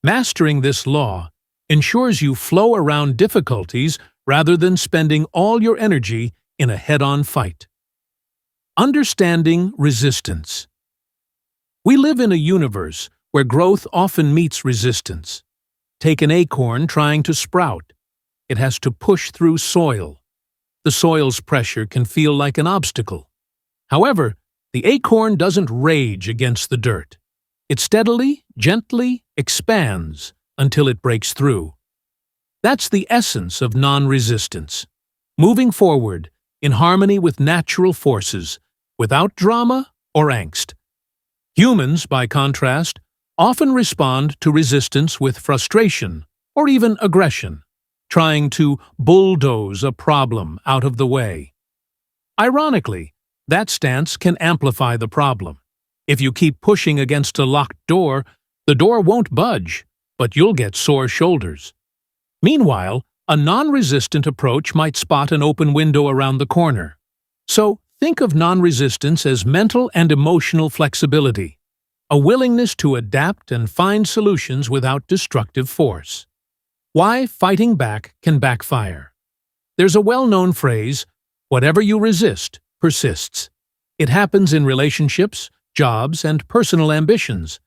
Mastering this law ensures you flow around difficulties rather than spending all your energy in a head-on fight. Understanding resistance. We live in a universe where growth often meets resistance. Take an acorn trying to sprout. It has to push through soil. The soil's pressure can feel like an obstacle. However, the acorn doesn't rage against the dirt. It steadily, gently expands until it breaks through. That's the essence of non-resistance. Moving forward in harmony with natural forces, without drama or angst. Humans, by contrast, often respond to resistance with frustration or even aggression, trying to bulldoze a problem out of the way. Ironically, that stance can amplify the problem. If you keep pushing against a locked door, the door won't budge, but you'll get sore shoulders. Meanwhile, a non-resistant approach might spot an open window around the corner. So, think of non-resistance as mental and emotional flexibility, a willingness to adapt and find solutions without destructive force. Why fighting back can backfire. There's a well-known phrase, "Whatever you resist persists." It happens in relationships, jobs, and personal ambitions.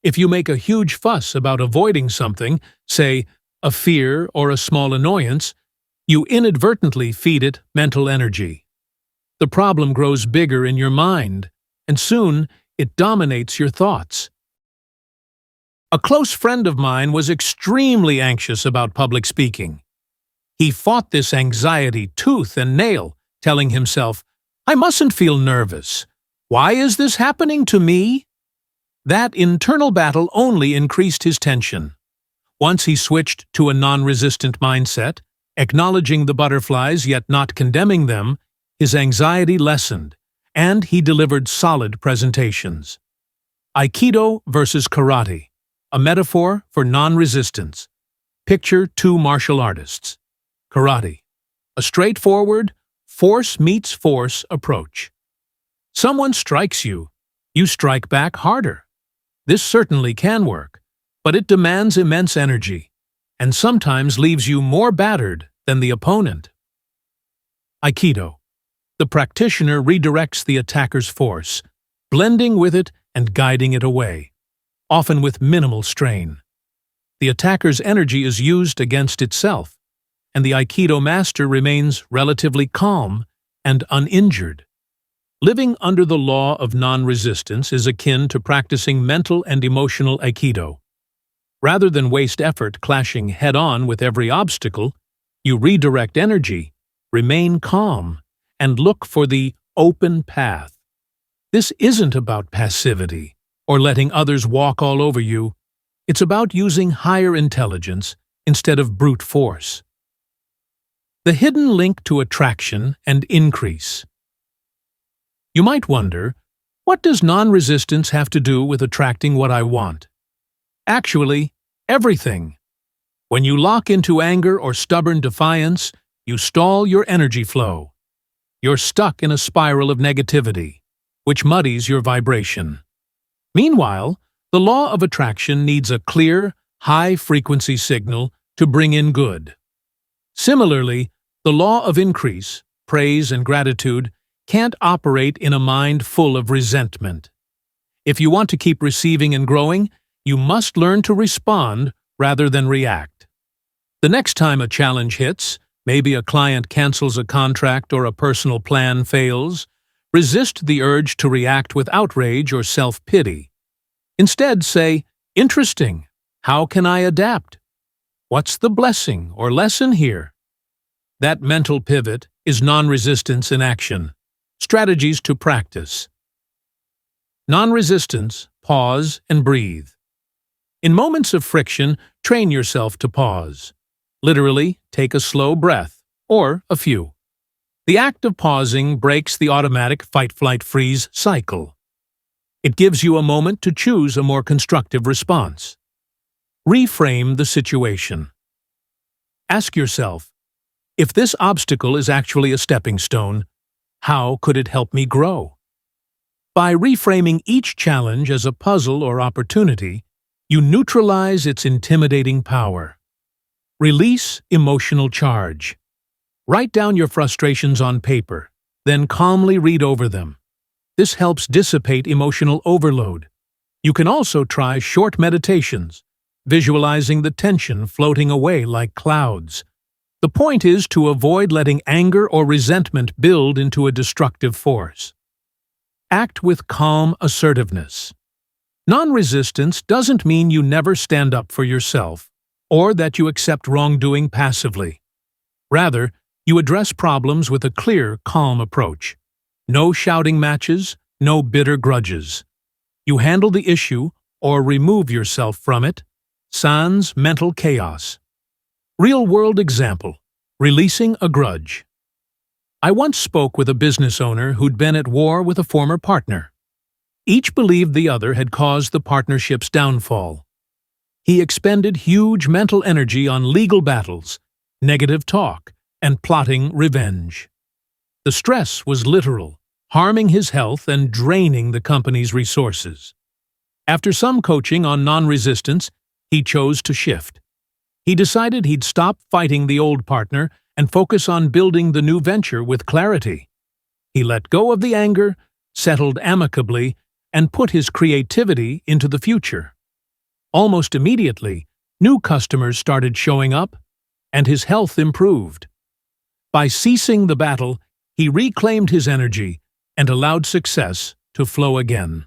If you make a huge fuss about avoiding something, say, a fear or a small annoyance, you inadvertently feed it mental energy. The problem grows bigger in your mind, and soon it dominates your thoughts. A close friend of mine was extremely anxious about public speaking. He fought this anxiety tooth and nail, telling himself, "I mustn't feel nervous. Why is this happening to me?" That internal battle only increased his tension. Once he switched to a non-resistant mindset, acknowledging the butterflies yet not condemning them, his anxiety lessened, and he delivered solid presentations. Aikido versus karate, a metaphor for non-resistance. Picture 2 martial artists. Karate, a straightforward, force meets force approach. Someone strikes you, you strike back harder. This certainly can work, but it demands immense energy, and sometimes leaves you more battered than the opponent. Aikido. The practitioner redirects the attacker's force, blending with it and guiding it away, often with minimal strain. The attacker's energy is used against itself, and the Aikido master remains relatively calm and uninjured. Living under the law of non-resistance is akin to practicing mental and emotional aikido. Rather than waste effort clashing head-on with every obstacle, you redirect energy, remain calm, and look for the open path. This isn't about passivity or letting others walk all over you. It's about using higher intelligence instead of brute force. The hidden link to attraction and increase. You might wonder, what does non-resistance have to do with attracting what I want? Actually, everything. When you lock into anger or stubborn defiance, you stall your energy flow. You're stuck in a spiral of negativity, which muddies your vibration. Meanwhile, the law of attraction needs a clear, high-frequency signal to bring in good. Similarly, the law of increase, praise and gratitude, can't operate in a mind full of resentment. If you want to keep receiving and growing, you must learn to respond rather than react. The next time a challenge hits, maybe a client cancels a contract or a personal plan fails, resist the urge to react with outrage or self-pity. Instead, say, "Interesting. How can I adapt? What's the blessing or lesson here?" That mental pivot is non-resistance in action. Strategies to practice. Non-resistance, pause and breathe. In moments of friction, train yourself to pause. Literally, take a slow breath, or a few. The act of pausing breaks the automatic fight-flight-freeze cycle. It gives you a moment to choose a more constructive response. Reframe the situation. Ask yourself, if this obstacle is actually a stepping stone, how could it help me grow? By reframing each challenge as a puzzle or opportunity, you neutralize its intimidating power. Release emotional charge. Write down your frustrations on paper, then calmly read over them. This helps dissipate emotional overload. You can also try short meditations, visualizing the tension floating away like clouds. The point is to avoid letting anger or resentment build into a destructive force. Act with calm assertiveness. Non-resistance doesn't mean you never stand up for yourself, or that you accept wrongdoing passively. Rather, you address problems with a clear, calm approach. No shouting matches, no bitter grudges. You handle the issue, or remove yourself from it, sans mental chaos. Real-world example, releasing a grudge. I once spoke with a business owner who'd been at war with a former partner. Each believed the other had caused the partnership's downfall. He expended huge mental energy on legal battles, negative talk, and plotting revenge. The stress was literal, harming his health and draining the company's resources. After some coaching on non-resistance, he chose to shift. He decided he'd stop fighting the old partner and focus on building the new venture with clarity. He let go of the anger, settled amicably, and put his creativity into the future. Almost immediately, new customers started showing up, and his health improved. By ceasing the battle, he reclaimed his energy and allowed success to flow again.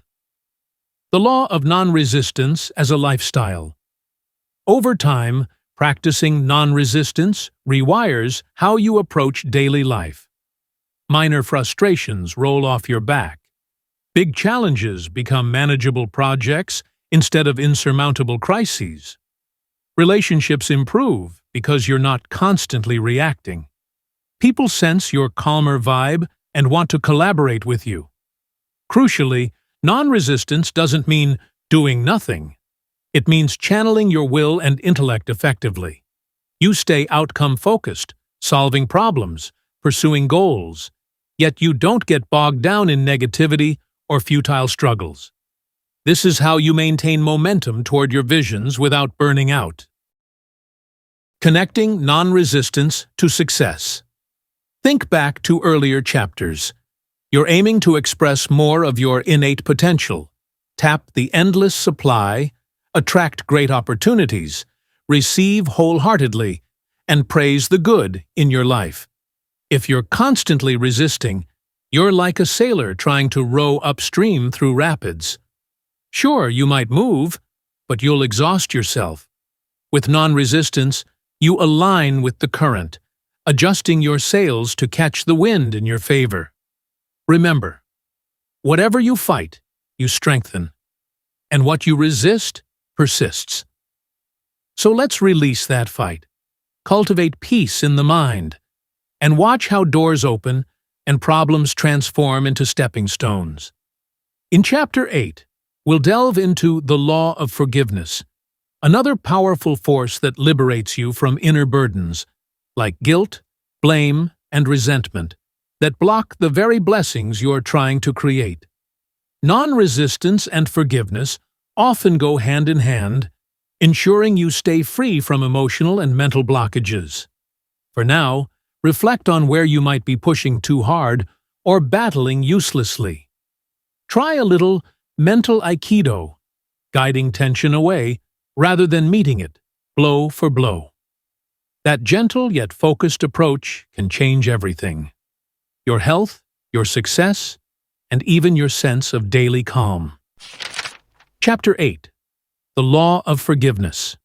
The law of non-resistance as a lifestyle. Over time, practicing non-resistance rewires how you approach daily life. Minor frustrations roll off your back. Big challenges become manageable projects instead of insurmountable crises. Relationships improve because you're not constantly reacting. People sense your calmer vibe and want to collaborate with you. Crucially, non-resistance doesn't mean doing nothing. It means channeling your will and intellect effectively. You stay outcome-focused, solving problems, pursuing goals, yet you don't get bogged down in negativity or futile struggles. This is how you maintain momentum toward your visions without burning out. Connecting non-resistance to success. Think back to earlier chapters. You're aiming to express more of your innate potential, tap the endless supply, attract great opportunities, receive wholeheartedly, and praise the good in your life. If you're constantly resisting, you're like a sailor trying to row upstream through rapids. Sure, you might move, but you'll exhaust yourself. With non-resistance, you align with the current, adjusting your sails to catch the wind in your favor. Remember, whatever you fight, you strengthen, and what you resist persists. So let's release that fight, cultivate peace in the mind, and watch how doors open and problems transform into stepping stones. In Chapter 8, we'll delve into the law of forgiveness, another powerful force that liberates you from inner burdens, like guilt, blame, and resentment, that block the very blessings you're trying to create. Non-resistance and forgiveness often go hand in hand, ensuring you stay free from emotional and mental blockages. For now, reflect on where you might be pushing too hard or battling uselessly. Try a little mental aikido, guiding tension away rather than meeting it, blow for blow. That gentle yet focused approach can change everything: your health, your success, and even your sense of daily calm. Chapter 8. The Law of Forgiveness.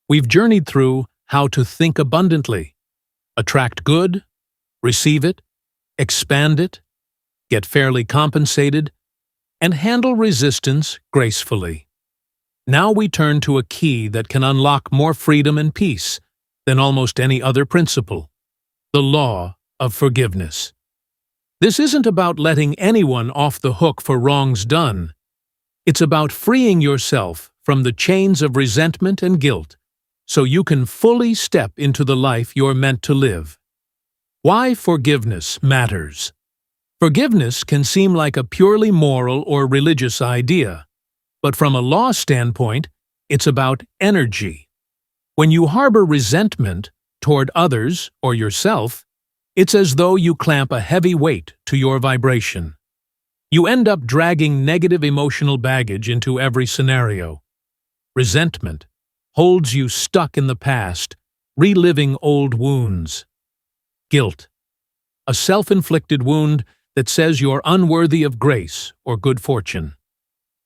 We've journeyed through how to think abundantly, attract good, receive it, expand it, get fairly compensated, and handle resistance gracefully. Now we turn to a key that can unlock more freedom and peace than almost any other principle: the law of forgiveness. This isn't about letting anyone off the hook for wrongs done. It's about freeing yourself from the chains of resentment and guilt so you can fully step into the life you're meant to live. Why forgiveness matters. Forgiveness can seem like a purely moral or religious idea, but from a law standpoint, it's about energy. When you harbor resentment toward others or yourself, it's as though you clamp a heavy weight to your vibration. You end up dragging negative emotional baggage into every scenario. Resentment holds you stuck in the past, reliving old wounds. Guilt, a self-inflicted wound that says you're unworthy of grace or good fortune.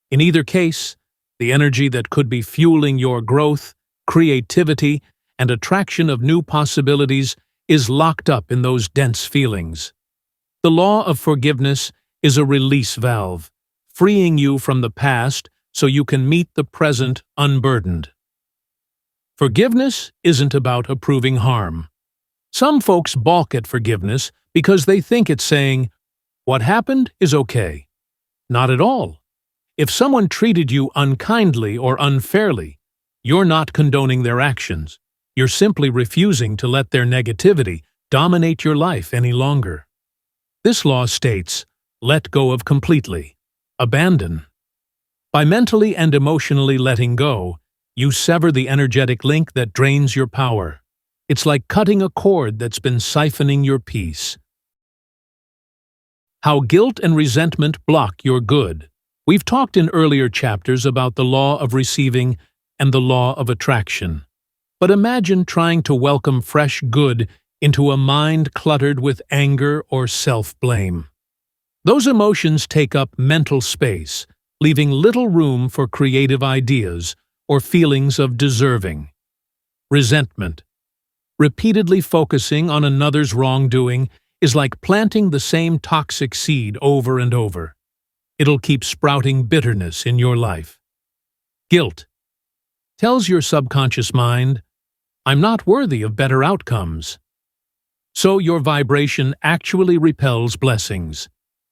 In either case, the energy that could be fueling your growth, creativity, and attraction of new possibilities is locked up in those dense feelings. The law of forgiveness is a release valve, freeing you from the past so you can meet the present unburdened. Forgiveness isn't about approving harm. Some folks balk at forgiveness because they think it's saying, "What happened is okay." Not at all. If someone treated you unkindly or unfairly, you're not condoning their actions. You're simply refusing to let their negativity dominate your life any longer. This law states, let go of completely. Abandon. By mentally and emotionally letting go, you sever the energetic link that drains your power. It's like cutting a cord that's been siphoning your peace. How guilt and resentment block your good. We've talked in earlier chapters about the law of receiving and the law of attraction. But imagine trying to welcome fresh good into a mind cluttered with anger or self-blame. Those emotions take up mental space, leaving little room for creative ideas or feelings of deserving. Resentment. Repeatedly focusing on another's wrongdoing is like planting the same toxic seed over and over. It'll keep sprouting bitterness in your life. Guilt. Tells your subconscious mind, I'm not worthy of better outcomes. So your vibration actually repels blessings.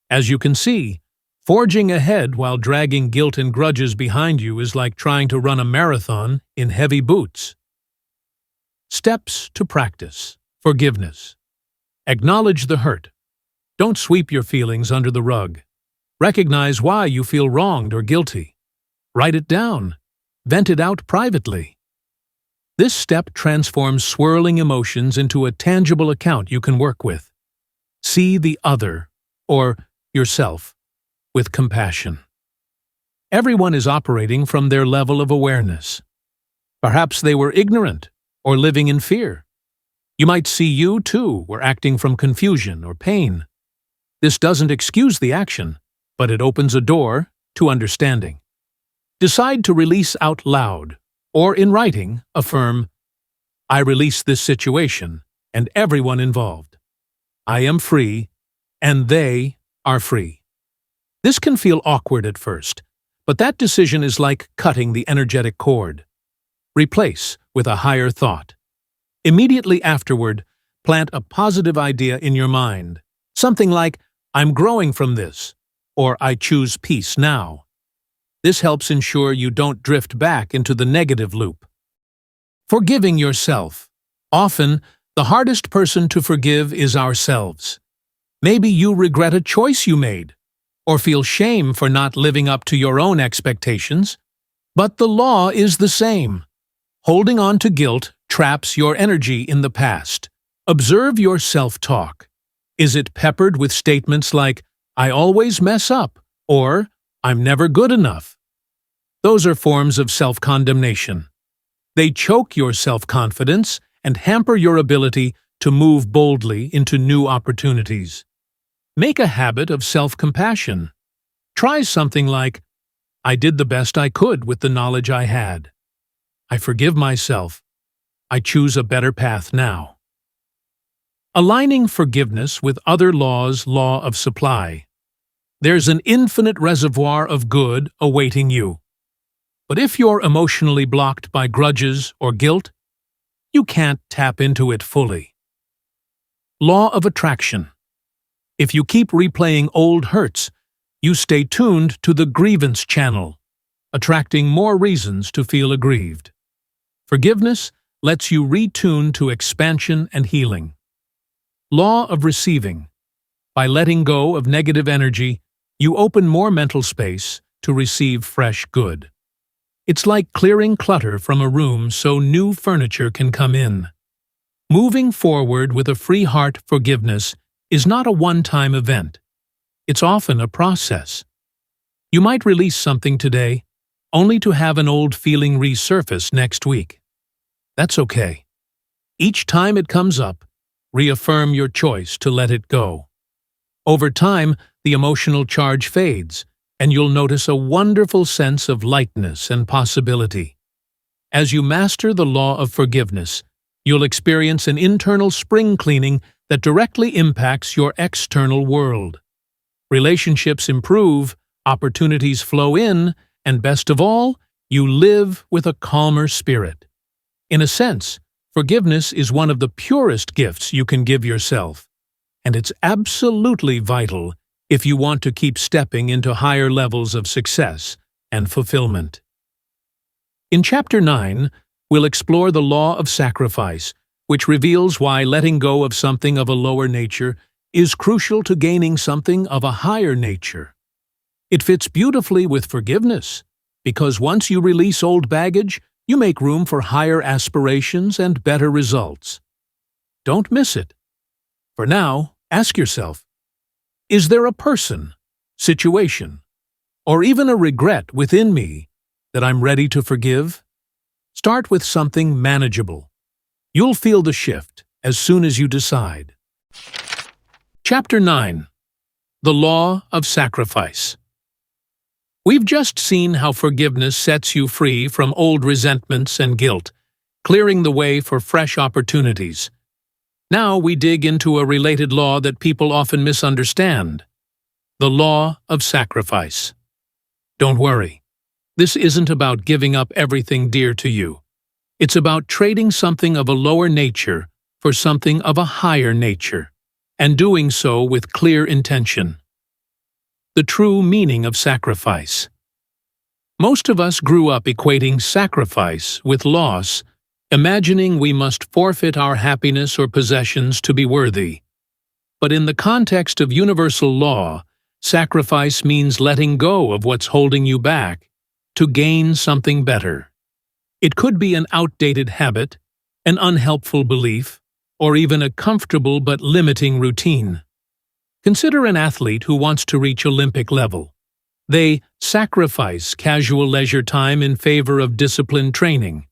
As you can see, forging ahead while dragging guilt and grudges behind you is like trying to run a marathon in heavy boots. Steps to practice forgiveness. Acknowledge the hurt. Don't sweep your feelings under the rug. Recognize why you feel wronged or guilty. Write it down. Vent it out privately. This step transforms swirling emotions into a tangible account you can work with. See the other, or yourself, with compassion. Everyone is operating from their level of awareness. Perhaps they were ignorant or living in fear. You might see you, too, were acting from confusion or pain. This doesn't excuse the action, but it opens a door to understanding. Decide to release out loud, or in writing, affirm, I release this situation and everyone involved. I am free, and they are free. This can feel awkward at first, but that decision is like cutting the energetic cord. Replace with a higher thought. Immediately afterward, plant a positive idea in your mind. Something like, I'm growing from this, or I choose peace now. This helps ensure you don't drift back into the negative loop. Forgiving yourself. Often, the hardest person to forgive is ourselves. Maybe you regret a choice you made, or feel shame for not living up to your own expectations. But the law is the same. Holding on to guilt traps your energy in the past. Observe your self-talk. Is it peppered with statements like, I always mess up, or I'm never good enough? Those are forms of self-condemnation. They choke your self-confidence and hamper your ability to move boldly into new opportunities. Make a habit of self-compassion. Try something like, I did the best I could with the knowledge I had. I forgive myself. I choose a better path now. Aligning forgiveness with other laws' law of supply. There's an infinite reservoir of good awaiting you. But if you're emotionally blocked by grudges or guilt, you can't tap into it fully. Law of attraction. If you keep replaying old hurts, you stay tuned to the grievance channel, attracting more reasons to feel aggrieved. Forgiveness lets you retune to expansion and healing. Law of receiving. By letting go of negative energy, you open more mental space to receive fresh good. It's like clearing clutter from a room so new furniture can come in. Moving forward with a free heart forgiveness is not a one-time event. It's often a process. You might release something today, only to have an old feeling resurface next week. That's okay. Each time it comes up, reaffirm your choice to let it go. Over time, the emotional charge fades, and you'll notice a wonderful sense of lightness and possibility. As you master the law of forgiveness, you'll experience an internal spring cleaning that directly impacts your external world. Relationships improve, opportunities flow in, and best of all, you live with a calmer spirit. In a sense, forgiveness is one of the purest gifts you can give yourself, and it's absolutely vital if you want to keep stepping into higher levels of success and fulfillment. In Chapter 9, we'll explore the law of sacrifice, which reveals why letting go of something of a lower nature is crucial to gaining something of a higher nature. It fits beautifully with forgiveness, because once you release old baggage, you make room for higher aspirations and better results. Don't miss it. For now, ask yourself, is there a person, situation, or even a regret within me that I'm ready to forgive? Start with something manageable. You'll feel the shift as soon as you decide. Chapter 9. The Law of Sacrifice. We've just seen how forgiveness sets you free from old resentments and guilt, clearing the way for fresh opportunities. Now we dig into a related law that people often misunderstand: the law of sacrifice. Don't worry. This isn't about giving up everything dear to you. It's about trading something of a lower nature for something of a higher nature, and doing so with clear intention. The true meaning of sacrifice. Most of us grew up equating sacrifice with loss, imagining we must forfeit our happiness or possessions to be worthy. But in the context of universal law, sacrifice means letting go of what's holding you back to gain something better. It could be an outdated habit, an unhelpful belief, or even a comfortable but limiting routine. Consider an athlete who wants to reach Olympic level. They sacrifice casual leisure time in favor of disciplined training.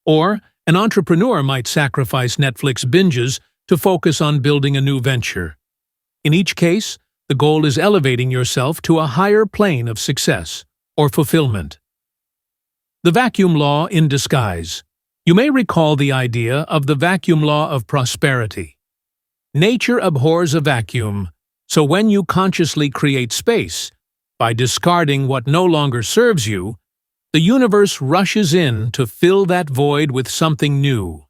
Or An entrepreneur might sacrifice Netflix binges to focus on building a new venture. In each case, the goal is elevating yourself to a higher plane of success or fulfillment. The vacuum law in disguise. You may recall the idea of the vacuum law of prosperity. Nature abhors a vacuum, so when you consciously create space, by discarding what no longer serves you, the universe rushes in to fill that void with something new.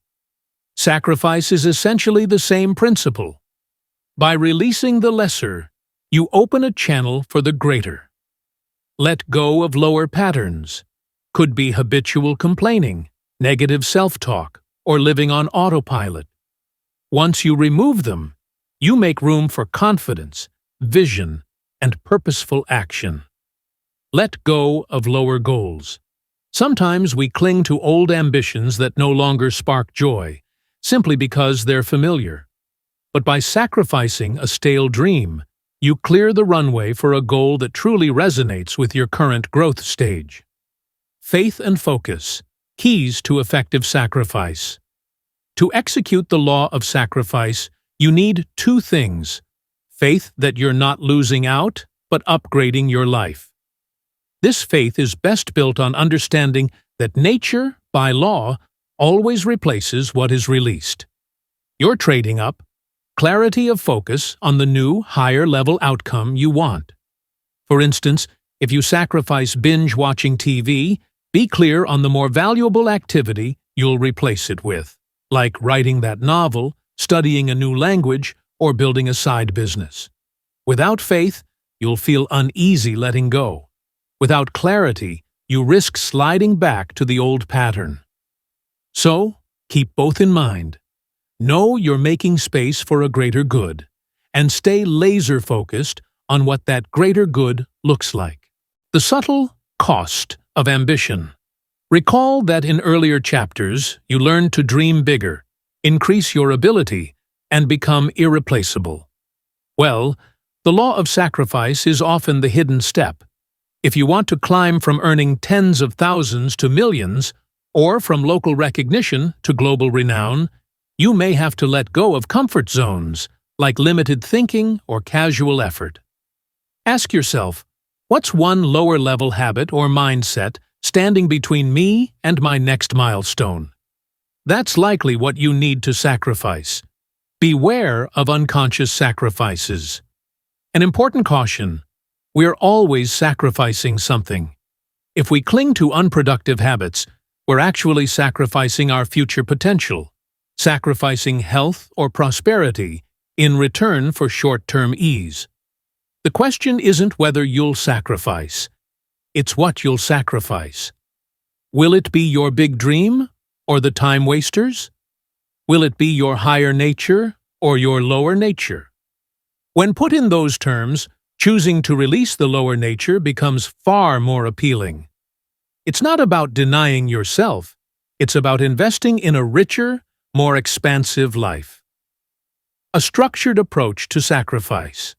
Sacrifice is essentially the same principle. By releasing the lesser, you open a channel for the greater. Let go of lower patterns. Could be habitual complaining, negative self-talk, or living on autopilot. Once you remove them, you make room for confidence, vision, and purposeful action. Let go of lower goals. Sometimes we cling to old ambitions that no longer spark joy, simply because they're familiar. But by sacrificing a stale dream, you clear the runway for a goal that truly resonates with your current growth stage. Faith and focus, keys to effective sacrifice. To execute the law of sacrifice, you need two things: faith that you're not losing out, but upgrading your life. This faith is best built on understanding that nature, by law, always replaces what is released. You're trading up clarity of focus on the new, higher-level outcome you want. For instance, if you sacrifice binge-watching TV, be clear on the more valuable activity you'll replace it with, like writing that novel, studying a new language, or building a side business. Without faith, you'll feel uneasy letting go. Without clarity, you risk sliding back to the old pattern. So, keep both in mind. Know you're making space for a greater good, and stay laser-focused on what that greater good looks like. The subtle cost of ambition. Recall that in earlier chapters, you learned to dream bigger, increase your ability, and become irreplaceable. Well, the law of sacrifice is often the hidden step. If you want to climb from earning tens of thousands to millions, or from local recognition to global renown, you may have to let go of comfort zones, like limited thinking or casual effort. Ask yourself, what's one lower-level habit or mindset standing between me and my next milestone? That's likely what you need to sacrifice. Beware of unconscious sacrifices. An important caution: we're always sacrificing something. If we cling to unproductive habits, we're actually sacrificing our future potential, sacrificing health or prosperity in return for short-term ease. The question isn't whether you'll sacrifice, it's what you'll sacrifice. Will it be your big dream or the time wasters? Will it be your higher nature or your lower nature? When put in those terms, choosing to release the lower nature becomes far more appealing. It's not about denying yourself, it's about investing in a richer, more expansive life. A structured approach to sacrifice.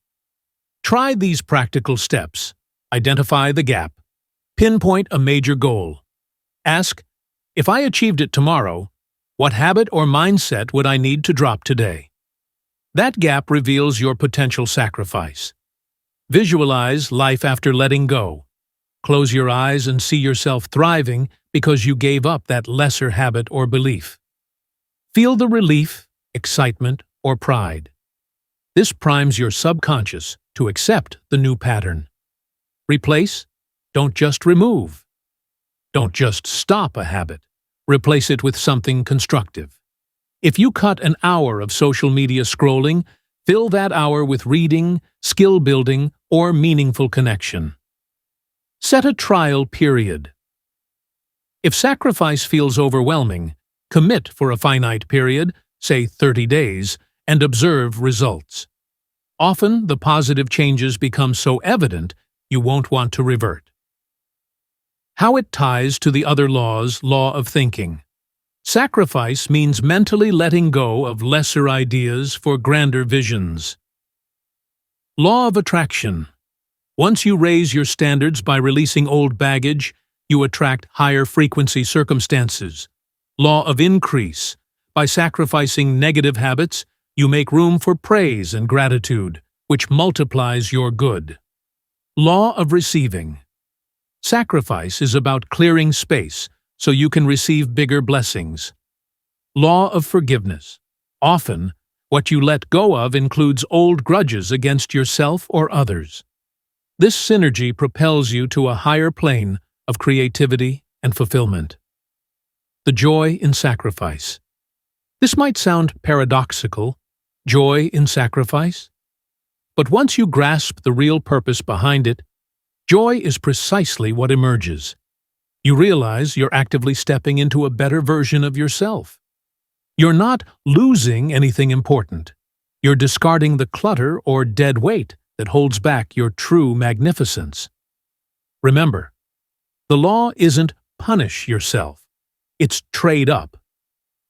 Try these practical steps. Identify the gap. Pinpoint a major goal. Ask, if I achieved it tomorrow, what habit or mindset would I need to drop today? That gap reveals your potential sacrifice. Visualize life after letting go. Close your eyes and see yourself thriving because you gave up that lesser habit or belief. Feel the relief, excitement, or pride. This primes your subconscious to accept the new pattern. Replace, don't just remove. Don't just stop a habit. Replace it with something constructive. If you cut an hour of social media scrolling, fill that hour with reading, skill building, or meaningful connection. Set a trial period. If sacrifice feels overwhelming, commit for a finite period, say 30 days, and observe results. Often, the positive changes become so evident you won't want to revert. How it ties to the other laws, law of thinking. Sacrifice means mentally letting go of lesser ideas for grander visions. Law of attraction. Once you raise your standards by releasing old baggage, you attract higher frequency circumstances. Law of increase. By sacrificing negative habits, you make room for praise and gratitude, which multiplies your good. Law of receiving. Sacrifice is about clearing space so you can receive bigger blessings. Law of forgiveness. Often, what you let go of includes old grudges against yourself or others. This synergy propels you to a higher plane of creativity and fulfillment. The joy in sacrifice. This might sound paradoxical, joy in sacrifice. But once you grasp the real purpose behind it, joy is precisely what emerges. You realize you're actively stepping into a better version of yourself. You're not losing anything important. You're discarding the clutter or dead weight that holds back your true magnificence. Remember, the law isn't punish yourself. It's trade up.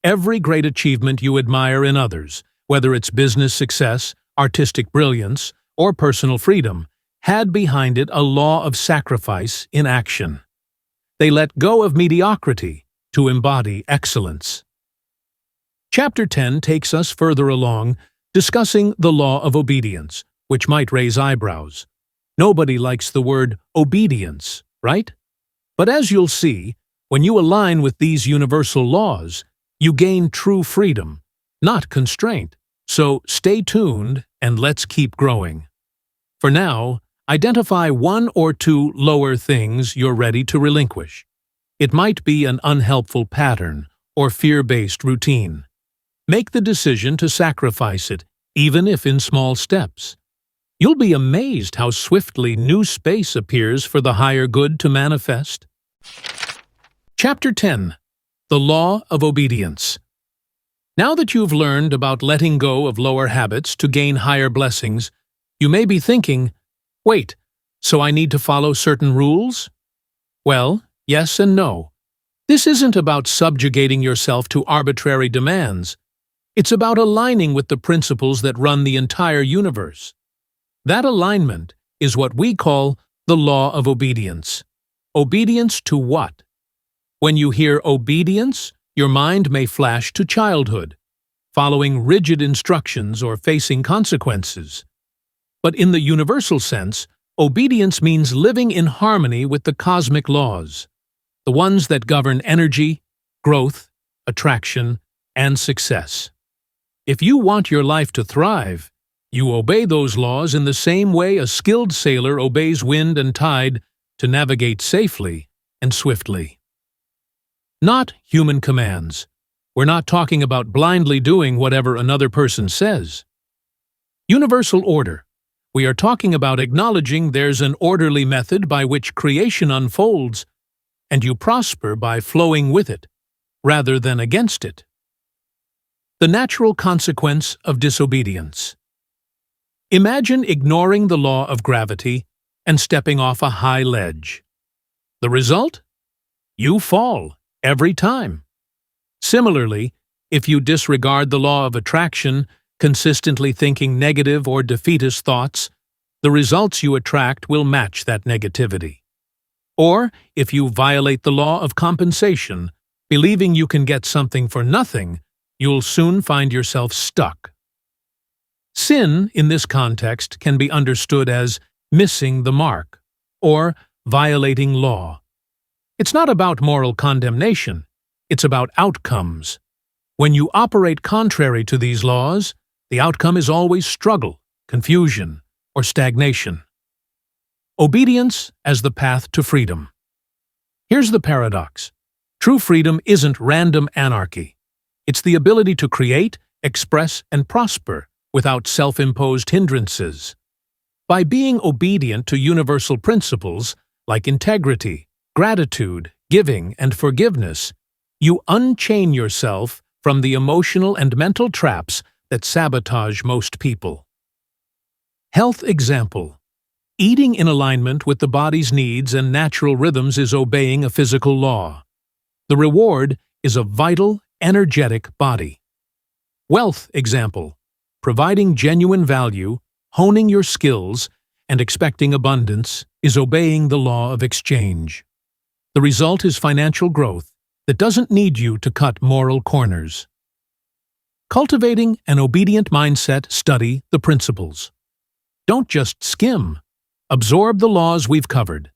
Every great achievement you admire in others, whether it's business success, artistic brilliance, or personal freedom, had behind it a law of sacrifice in action. They let go of mediocrity to embody excellence. Chapter 10 takes us further along, discussing the law of obedience, which might raise eyebrows. Nobody likes the word obedience, right? But as you'll see, when you align with these universal laws, you gain true freedom, not constraint. So stay tuned and let's keep growing. For now, identify one or two lower things you're ready to relinquish. It might be an unhelpful pattern or fear-based routine. Make the decision to sacrifice it, even if in small steps. You'll be amazed how swiftly new space appears for the higher good to manifest. Chapter 10. The Law of Obedience. Now that you've learned about letting go of lower habits to gain higher blessings, you may be thinking, wait, so I need to follow certain rules? Well, yes and no. This isn't about subjugating yourself to arbitrary demands. It's about aligning with the principles that run the entire universe. That alignment is what we call the law of obedience. Obedience to what? When you hear obedience, your mind may flash to childhood, following rigid instructions or facing consequences. But in the universal sense, obedience means living in harmony with the cosmic laws, the ones that govern energy, growth, attraction, and success. If you want your life to thrive, you obey those laws in the same way a skilled sailor obeys wind and tide to navigate safely and swiftly. Not human commands. We're not talking about blindly doing whatever another person says. Universal order. We are talking about acknowledging there's an orderly method by which creation unfolds, and you prosper by flowing with it, rather than against it. The natural consequence of disobedience. Imagine ignoring the law of gravity and stepping off a high ledge. The result? You fall every time. Similarly, if you disregard the law of attraction, consistently thinking negative or defeatist thoughts, the results you attract will match that negativity. Or, if you violate the law of compensation, believing you can get something for nothing, you'll soon find yourself stuck. Sin, in this context, can be understood as missing the mark, or violating law. It's not about moral condemnation, it's about outcomes. When you operate contrary to these laws, the outcome is always struggle, confusion, or stagnation. Obedience as the path to freedom. Here's the paradox. True freedom isn't random anarchy. It's the ability to create, express, and prosper without self-imposed hindrances. By being obedient to universal principles like integrity, gratitude, giving, and forgiveness, you unchain yourself from the emotional and mental traps that sabotage most people. Health example. Eating in alignment with the body's needs and natural rhythms is obeying a physical law. The reward is a vital, energetic body. Wealth example. Providing genuine value, honing your skills, and expecting abundance is obeying the law of exchange. The result is financial growth, that doesn't need you to cut moral corners. Cultivating an obedient mindset, study the principles. Don't just skim. Absorb the laws we've covered.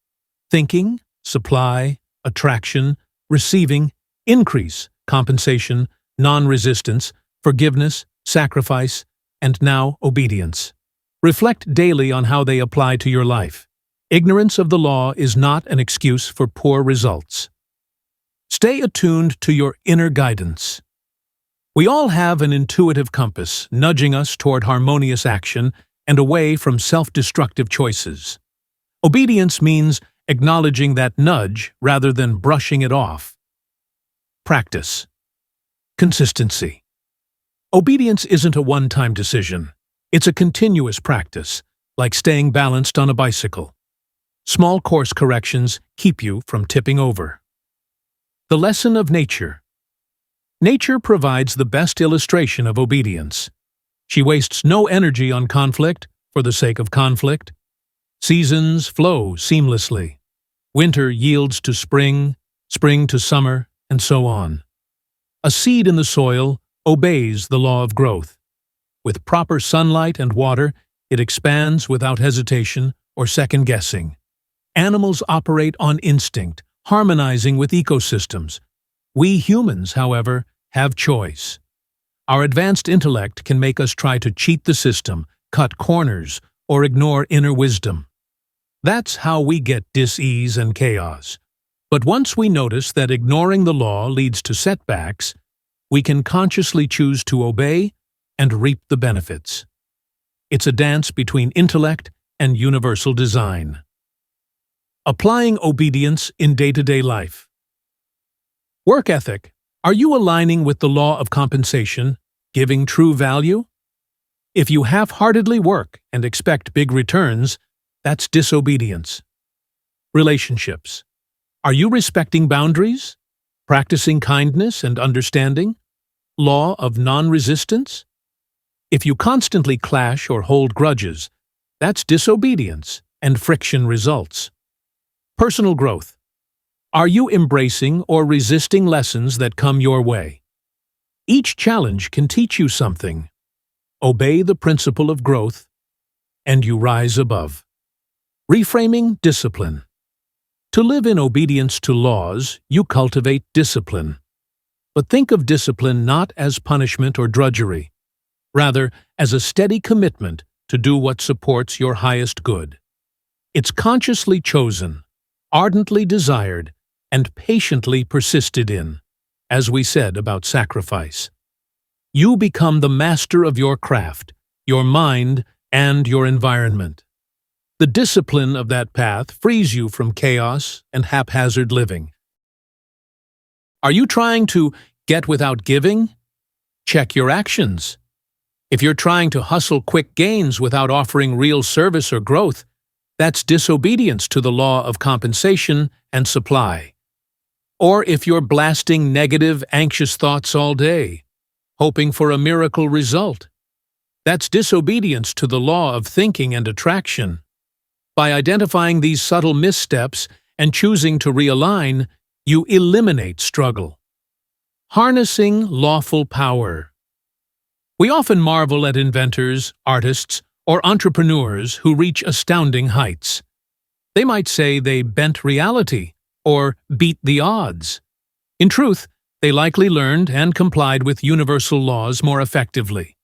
Thinking, supply, attraction, receiving, increase, compensation, non-resistance, forgiveness, sacrifice, and now obedience. Reflect daily on how they apply to your life. Ignorance of the law is not an excuse for poor results. Stay attuned to your inner guidance. We all have an intuitive compass nudging us toward harmonious action and away from self-destructive choices. Obedience means acknowledging that nudge rather than brushing it off. Practice. Consistency. Obedience isn't a one-time decision. It's a continuous practice, like staying balanced on a bicycle. Small course corrections keep you from tipping over. The lesson of nature. Nature provides the best illustration of obedience. She wastes no energy on conflict for the sake of conflict. Seasons flow seamlessly. Winter yields to spring, spring to summer, and so on. A seed in the soil obeys the law of growth. With proper sunlight and water, it expands without hesitation or second-guessing. Animals operate on instinct, harmonizing with ecosystems. We humans, however, have choice. Our advanced intellect can make us try to cheat the system, cut corners, or ignore inner wisdom. That's how we get dis-ease and chaos. But once we notice that ignoring the law leads to setbacks, we can consciously choose to obey and reap the benefits. It's a dance between intellect and universal design. Applying obedience in day-to-day life. Work ethic. Are you aligning with the law of compensation, giving true value? If you half-heartedly work and expect big returns, that's disobedience. Relationships. Are you respecting boundaries? Practicing kindness and understanding? Law of non-resistance? If you constantly clash or hold grudges, that's disobedience and friction results. Personal growth. Are you embracing or resisting lessons that come your way? Each challenge can teach you something. Obey the principle of growth, and you rise above. Reframing discipline. To live in obedience to laws, you cultivate discipline. But think of discipline not as punishment or drudgery, rather as a steady commitment to do what supports your highest good. It's consciously chosen, ardently desired, and patiently persisted in, as we said about sacrifice. You become the master of your craft, your mind, and your environment. The discipline of that path frees you from chaos and haphazard living. Are you trying to get without giving? Check your actions. If you're trying to hustle quick gains without offering real service or growth, that's disobedience to the law of compensation and supply. Or if you're blasting negative, anxious thoughts all day, hoping for a miracle result, that's disobedience to the law of thinking and attraction. By identifying these subtle missteps and choosing to realign, you eliminate struggle. Harnessing lawful power. We often marvel at inventors, artists, or entrepreneurs who reach astounding heights. They might say they bent reality or beat the odds. In truth, they likely learned and complied with universal laws more effectively.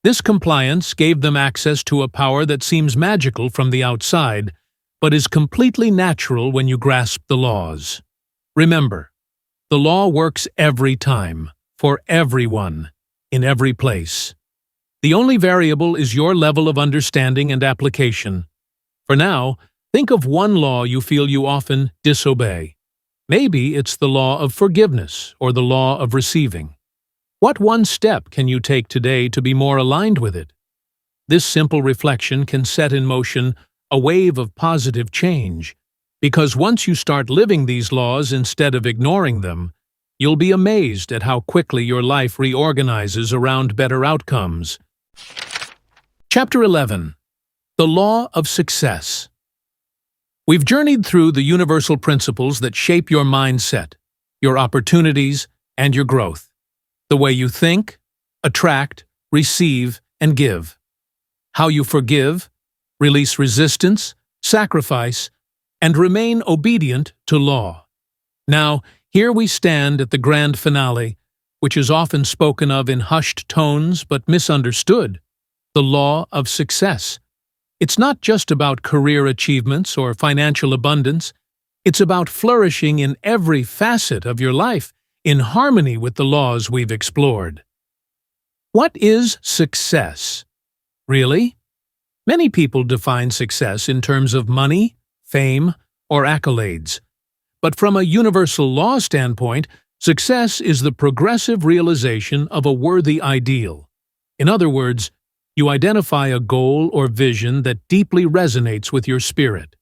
This compliance gave them access to a power that seems magical from the outside, but is completely natural when you grasp the laws. Remember, the law works every time, for everyone, in every place. The only variable is your level of understanding and application. For now, think of one law you feel you often disobey. Maybe it's the law of forgiveness or the law of receiving. What one step can you take today to be more aligned with it? This simple reflection can set in motion a wave of positive change, because once you start living these laws instead of ignoring them, you'll be amazed at how quickly your life reorganizes around better outcomes. Chapter 11. The Law of Success. We've journeyed through the universal principles that shape your mindset, your opportunities, and your growth. The way you think, attract, receive, and give. How you forgive, release resistance, sacrifice, and remain obedient to law. Now, here we stand at the grand finale, which is often spoken of in hushed tones but misunderstood, the law of success. It's not just about career achievements or financial abundance. It's about flourishing in every facet of your life in harmony with the laws we've explored. What is success? Really? Many people define success in terms of money, fame, or accolades. But from a universal law standpoint, success is the progressive realization of a worthy ideal. In other words, you identify a goal or vision that deeply resonates with your spirit.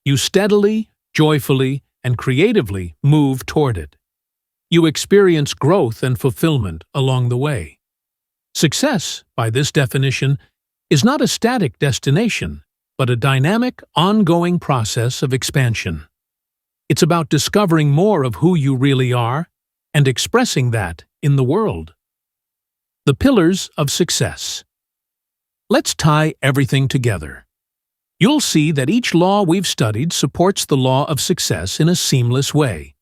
You steadily, joyfully, and creatively move toward it. You experience growth and fulfillment along the way. Success, by this definition, is not a static destination, but a dynamic, ongoing process of expansion. It's about discovering more of who you really are and expressing that in the world. The pillars of success. Let's tie everything together. You'll see that each law we've studied supports the law of success in a seamless way.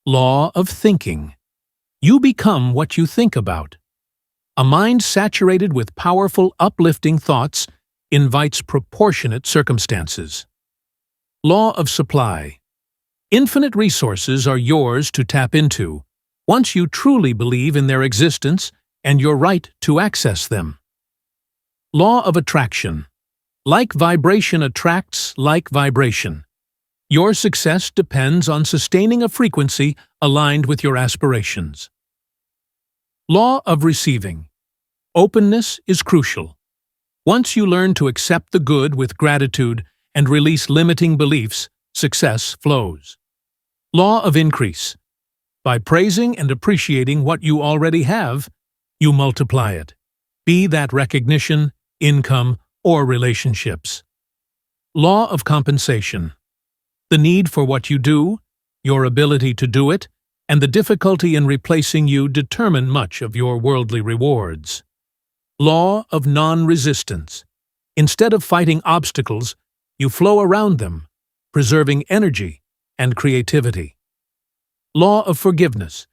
Law of thinking. You become what you think about. A mind saturated with powerful, uplifting thoughts invites proportionate circumstances. Law of supply. Infinite resources are yours to tap into, once you truly believe in their existence and your right to access them. Law of attraction. Like vibration attracts like vibration. Your success depends on sustaining a frequency aligned with your aspirations. Law of receiving. Openness is crucial. Once you learn to accept the good with gratitude and release limiting beliefs, success flows. Law of increase. By praising and appreciating what you already have, you multiply it. Be that recognition, income, or relationships. Law of compensation. The need for what you do, your ability to do it, and the difficulty in replacing you determine much of your worldly rewards. Law of non-resistance. Instead of fighting obstacles, you flow around them, preserving energy and creativity. Law of forgiveness.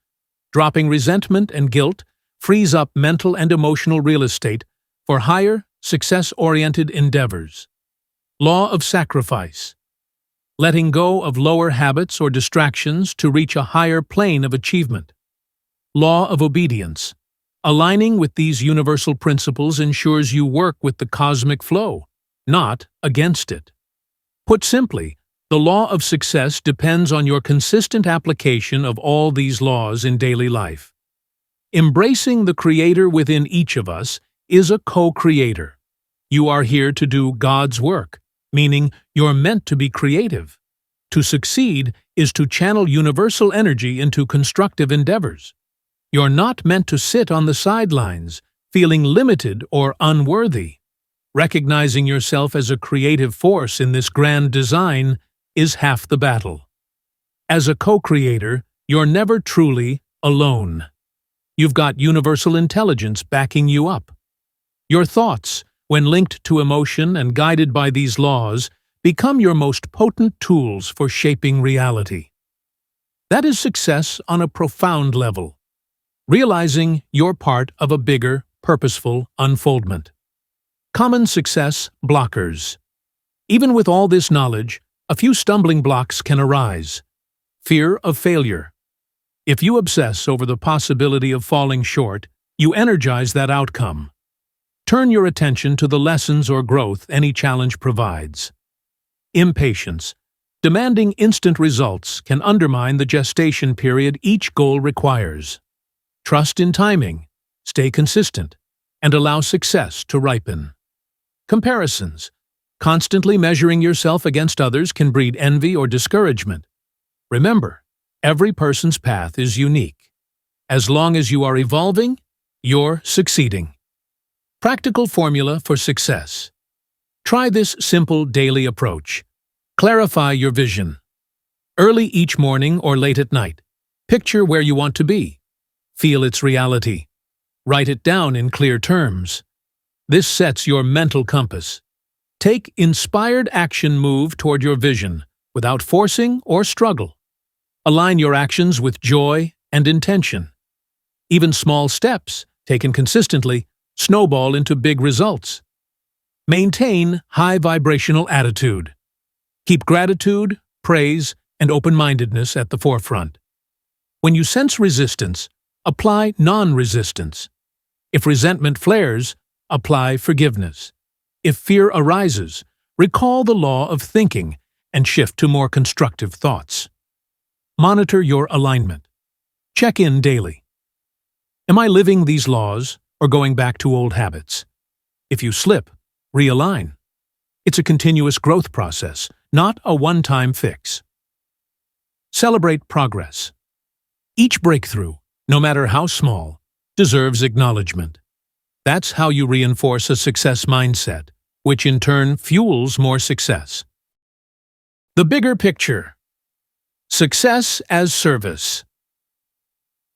Dropping resentment and guilt frees up mental and emotional real estate for higher, success-oriented endeavors. Law of sacrifice. Letting go of lower habits or distractions to reach a higher plane of achievement. Law of obedience. Aligning with these universal principles ensures you work with the cosmic flow, not against it. Put simply, the law of success depends on your consistent application of all these laws in daily life. Embracing the Creator within each of us is a co-creator. You are here to do God's work, meaning you're meant to be creative. To succeed is to channel universal energy into constructive endeavors. You're not meant to sit on the sidelines, feeling limited or unworthy. Recognizing yourself as a creative force in this grand design is half the battle. As a co-creator, you're never truly alone. You've got universal intelligence backing you up. Your thoughts, when linked to emotion and guided by these laws, become your most potent tools for shaping reality. That is success on a profound level. Realizing you're part of a bigger, purposeful unfoldment. Common success blockers. Even with all this knowledge, a few stumbling blocks can arise. Fear of failure. If you obsess over the possibility of falling short, you energize that outcome. Turn your attention to the lessons or growth any challenge provides. Impatience. Demanding instant results can undermine the gestation period each goal requires. Trust in timing, stay consistent, and allow success to ripen. Comparisons. Constantly measuring yourself against others can breed envy or discouragement. Remember, every person's path is unique. As long as you are evolving, you're succeeding. Practical formula for success. Try this simple daily approach. Clarify your vision. Early each morning or late at night, Picture where you want to be. Feel its reality. Write it down in clear terms. This sets your mental compass. Take inspired action move toward your vision, without forcing or struggle. Align your actions with joy and intention. Even small steps, taken consistently, snowball into big results. Maintain high vibrational attitude. Keep gratitude, praise, and open-mindedness at the forefront. When you sense resistance, apply non-resistance. If resentment flares, apply forgiveness. If fear arises, recall the law of thinking and shift to more constructive thoughts. Monitor your alignment. Check in daily. Am I living these laws or going back to old habits? If you slip, realign. It's a continuous growth process, not a one-time fix. Celebrate progress. Each breakthrough, no matter how small, deserves acknowledgement. That's how you reinforce a success mindset, which in turn fuels more success. The bigger picture. Success as service.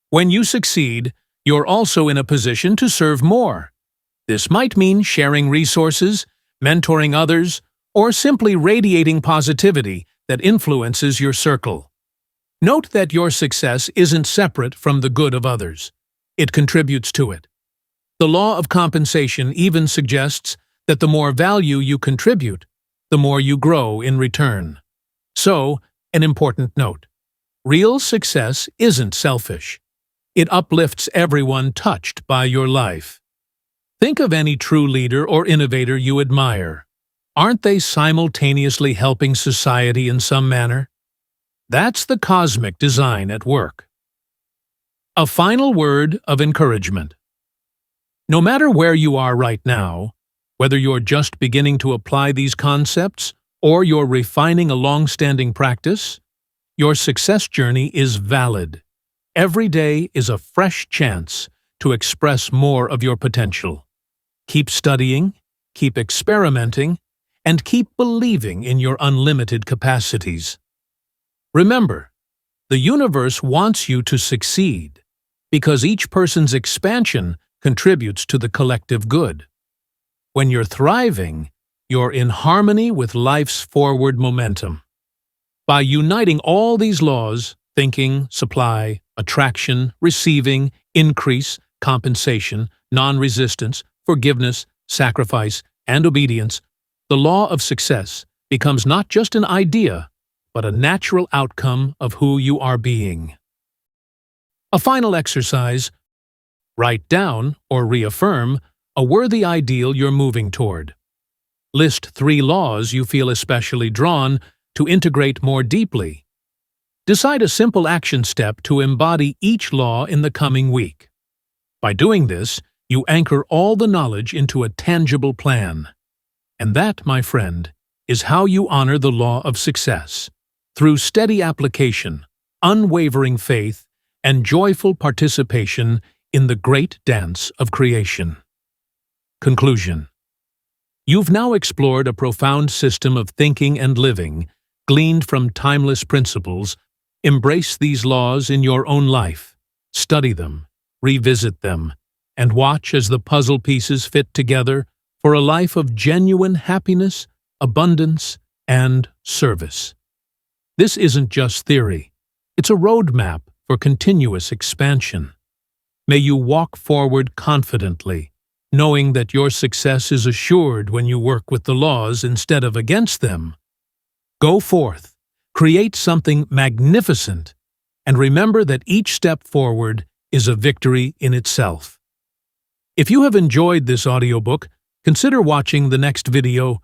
When you succeed, you're also in a position to serve more. This might mean sharing resources, mentoring others, or simply radiating positivity that influences your circle. Note that your success isn't separate from the good of others. It contributes to it. The law of compensation even suggests that the more value you contribute, the more you grow in return. So, an important note. Real success isn't selfish. It uplifts everyone touched by your life. Think of any true leader or innovator you admire. Aren't they simultaneously helping society in some manner? That's the cosmic design at work. A final word of encouragement. No matter where you are right now, whether you're just beginning to apply these concepts or you're refining a long-standing practice, your success journey is valid. Every day is a fresh chance to express more of your potential. Keep studying, keep experimenting, and keep believing in your unlimited capacities. Remember, the universe wants you to succeed because each person's expansion contributes to the collective good. When you're thriving, you're in harmony with life's forward momentum. By uniting all these laws, thinking, supply, attraction, receiving, increase, compensation, non-resistance, forgiveness, sacrifice, and obedience, the law of success becomes not just an idea, but a natural outcome of who you are being. A final exercise. Write down or reaffirm a worthy ideal you're moving toward. List 3 laws you feel especially drawn to integrate more deeply. Decide a simple action step to embody each law in the coming week. By doing this, you anchor all the knowledge into a tangible plan. And that, my friend, is how you honor the law of success. Through steady application, unwavering faith, and joyful participation in the great dance of creation. Conclusion. You've now explored a profound system of thinking and living, gleaned from timeless principles. Embrace these laws in your own life. Study them, revisit them, and watch as the puzzle pieces fit together for a life of genuine happiness, abundance, and service. This isn't just theory. It's a roadmap for continuous expansion. May you walk forward confidently, knowing that your success is assured when you work with the laws instead of against them. Go forth, create something magnificent, and remember that each step forward is a victory in itself. If you have enjoyed this audiobook, consider watching the next video